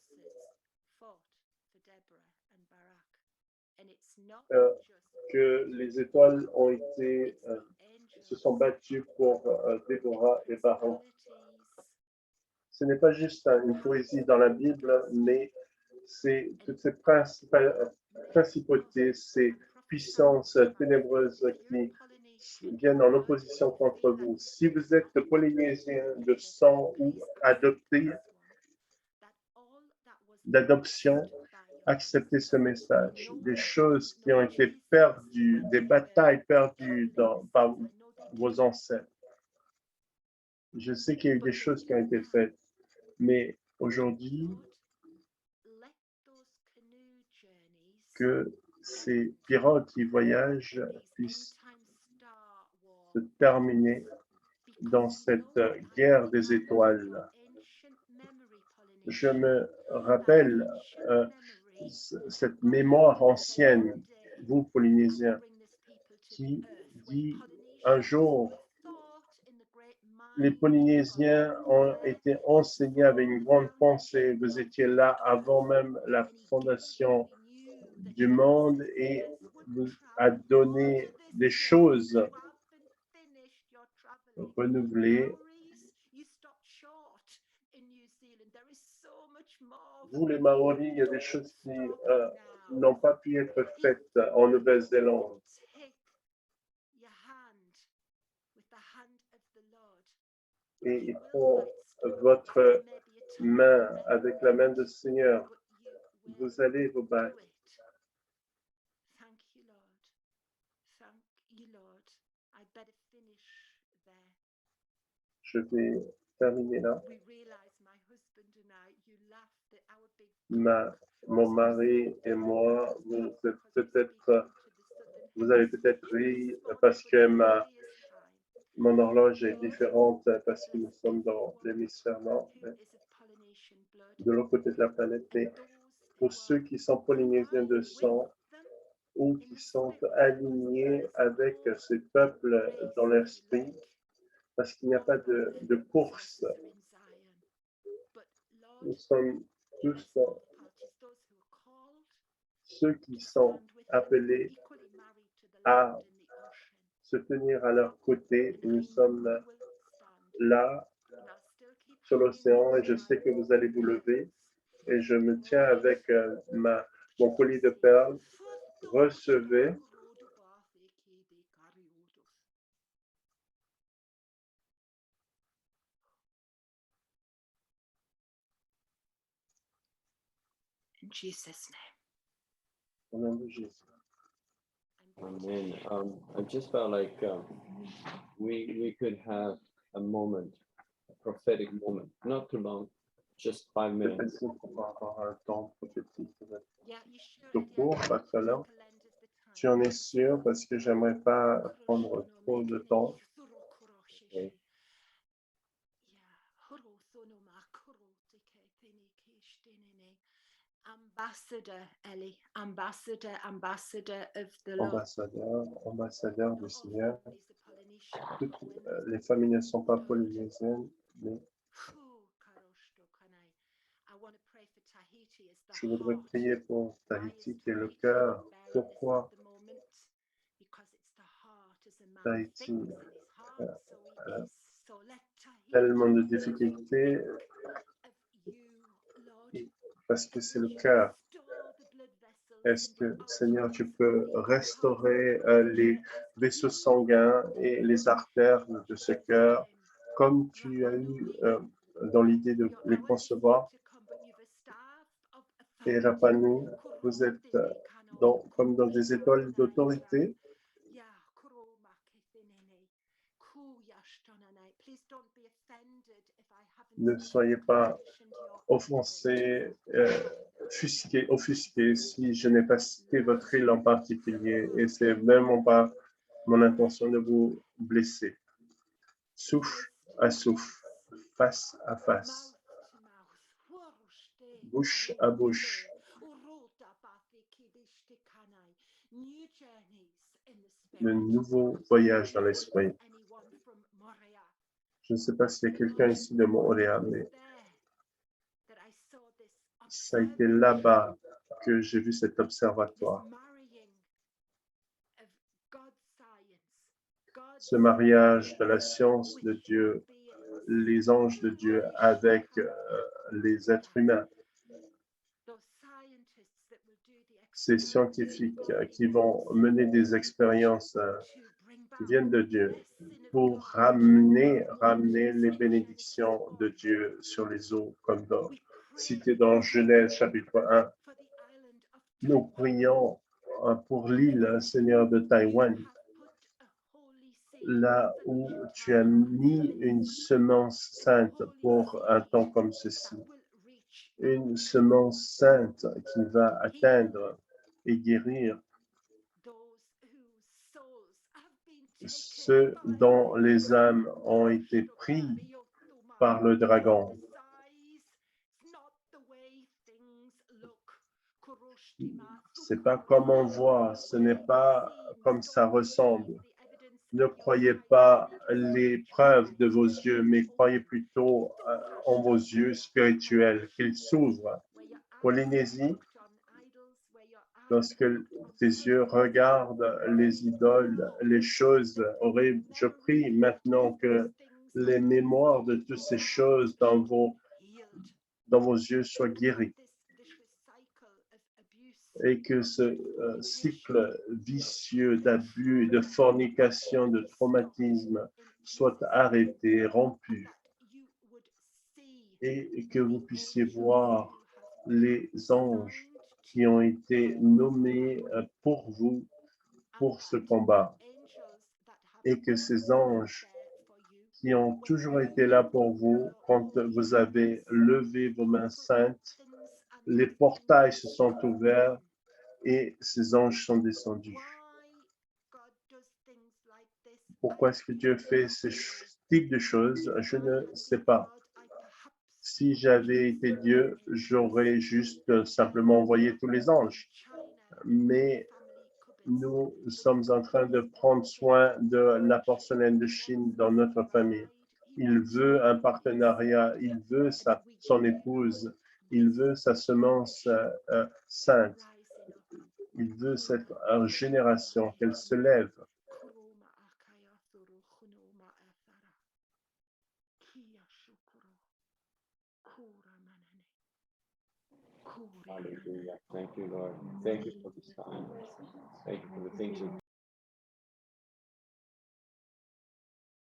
que les étoiles se sont battues pour Déborah et Barak. Ce n'est pas juste une poésie dans la Bible, mais c'est toutes ces principautés, ces puissances ténébreuses qui viennent en opposition contre vous. Si vous êtes polynésien de sang ou adopté, d'adoption, acceptez ce message. Des choses qui ont été perdues, des batailles perdues par vos ancêtres. Je sais qu'il y a eu des choses qui ont été faites, mais aujourd'hui, que ces pirogues qui voyagent puissent se terminer dans cette guerre des étoiles. Je me rappelle cette mémoire ancienne, vous Polynésiens, qui dit un jour, les Polynésiens ont été enseignés avec une grande pensée. Vous étiez là avant même la fondation du monde et vous a donné des choses renouvelées. Vous, les Maoris, il y a des choses qui n'ont pas pu être faites en Nouvelle-Zélande. Et il prend votre main avec la main du Seigneur. Vous allez vous battre. Je vais terminer là. Mon mari et moi, vous avez peut-être ri parce que mon horloge est différente parce que nous sommes dans l'hémisphère nord, de l'autre côté de la planète. Mais pour ceux qui sont polynésiens de sang ou qui sont alignés avec ces peuples dans l'esprit, parce qu'il n'y a pas de course. Nous sommes tous ceux qui sont appelés à se tenir à leur côté. Nous sommes là sur l'océan et je sais que vous allez vous lever et je me tiens avec mon collier de perles. Recevez. In Jesus' name. Au nom de Jésus. Amen. I just felt like we could have a moment, a prophetic moment, not too long, just 5 minutes. Peut-être qu'on va avoir un temps prophétique tout court, pas très long. Tu en es sûr parce que j'aimerais pas prendre trop de temps. Okay. Ambassador Ellie, ambassador of the Lord. Ambassadeur du Seigneur. Toutes les familles ne sont pas polynésiennes, mais je voudrais prier pour Tahiti qui est le cœur. Pourquoi Tahiti a tellement de difficultés? Parce que c'est le cœur. Est-ce que, Seigneur, tu peux restaurer les vaisseaux sanguins et les artères de ce cœur, comme tu as eu dans l'idée de les concevoir? Et Rapanu, vous êtes comme dans des étoiles d'autorité. Ne soyez pas offensés, offusqués si je n'ai pas cité votre île en particulier, et c'est vraiment pas mon intention de vous blesser. souffle à souffle, face à face, bouche à bouche. Le nouveau voyage dans l'esprit. Je ne sais pas s'il y a quelqu'un ici de Montréal, mais ça a été là-bas que j'ai vu cet observatoire. Ce mariage de la science de Dieu, les anges de Dieu avec les êtres humains. Ces scientifiques qui vont mener des expériences qui viennent de Dieu pour ramener les bénédictions de Dieu sur les eaux, comme cité dans Genèse chapitre 1. Nous prions pour l'île, Seigneur, de Taïwan, là où tu as mis une semence sainte pour un temps comme ceci. Une semence sainte qui va atteindre et guérir ceux dont les âmes ont été prises par le dragon. C'est pas comme on voit, ce n'est pas comme ça ressemble. Ne croyez pas les preuves de vos yeux, mais croyez plutôt en vos yeux spirituels, qu'ils s'ouvrent. Polynésie, lorsque tes yeux regardent les idoles, les choses horribles, je prie maintenant que les mémoires de toutes ces choses dans vos yeux soient guéries et que ce cycle vicieux d'abus, de fornication, de traumatisme soit arrêté, rompu et que vous puissiez voir les anges qui ont été nommés pour vous, pour ce combat, et que ces anges qui ont toujours été là pour vous quand vous avez levé vos mains saintes, les portails se sont ouverts et ces anges sont descendus. Pourquoi est-ce que Dieu fait ce type de choses? Je ne sais pas. Si j'avais été Dieu, j'aurais juste simplement envoyé tous les anges. Mais nous sommes en train de prendre soin de la porcelaine de Chine dans notre famille. Il veut un partenariat, il veut son épouse, il veut sa semence sainte. Il veut cette génération qu'elle se lève. Hallelujah. Thank you, Lord. Thank you for this time. Thank you for the things you've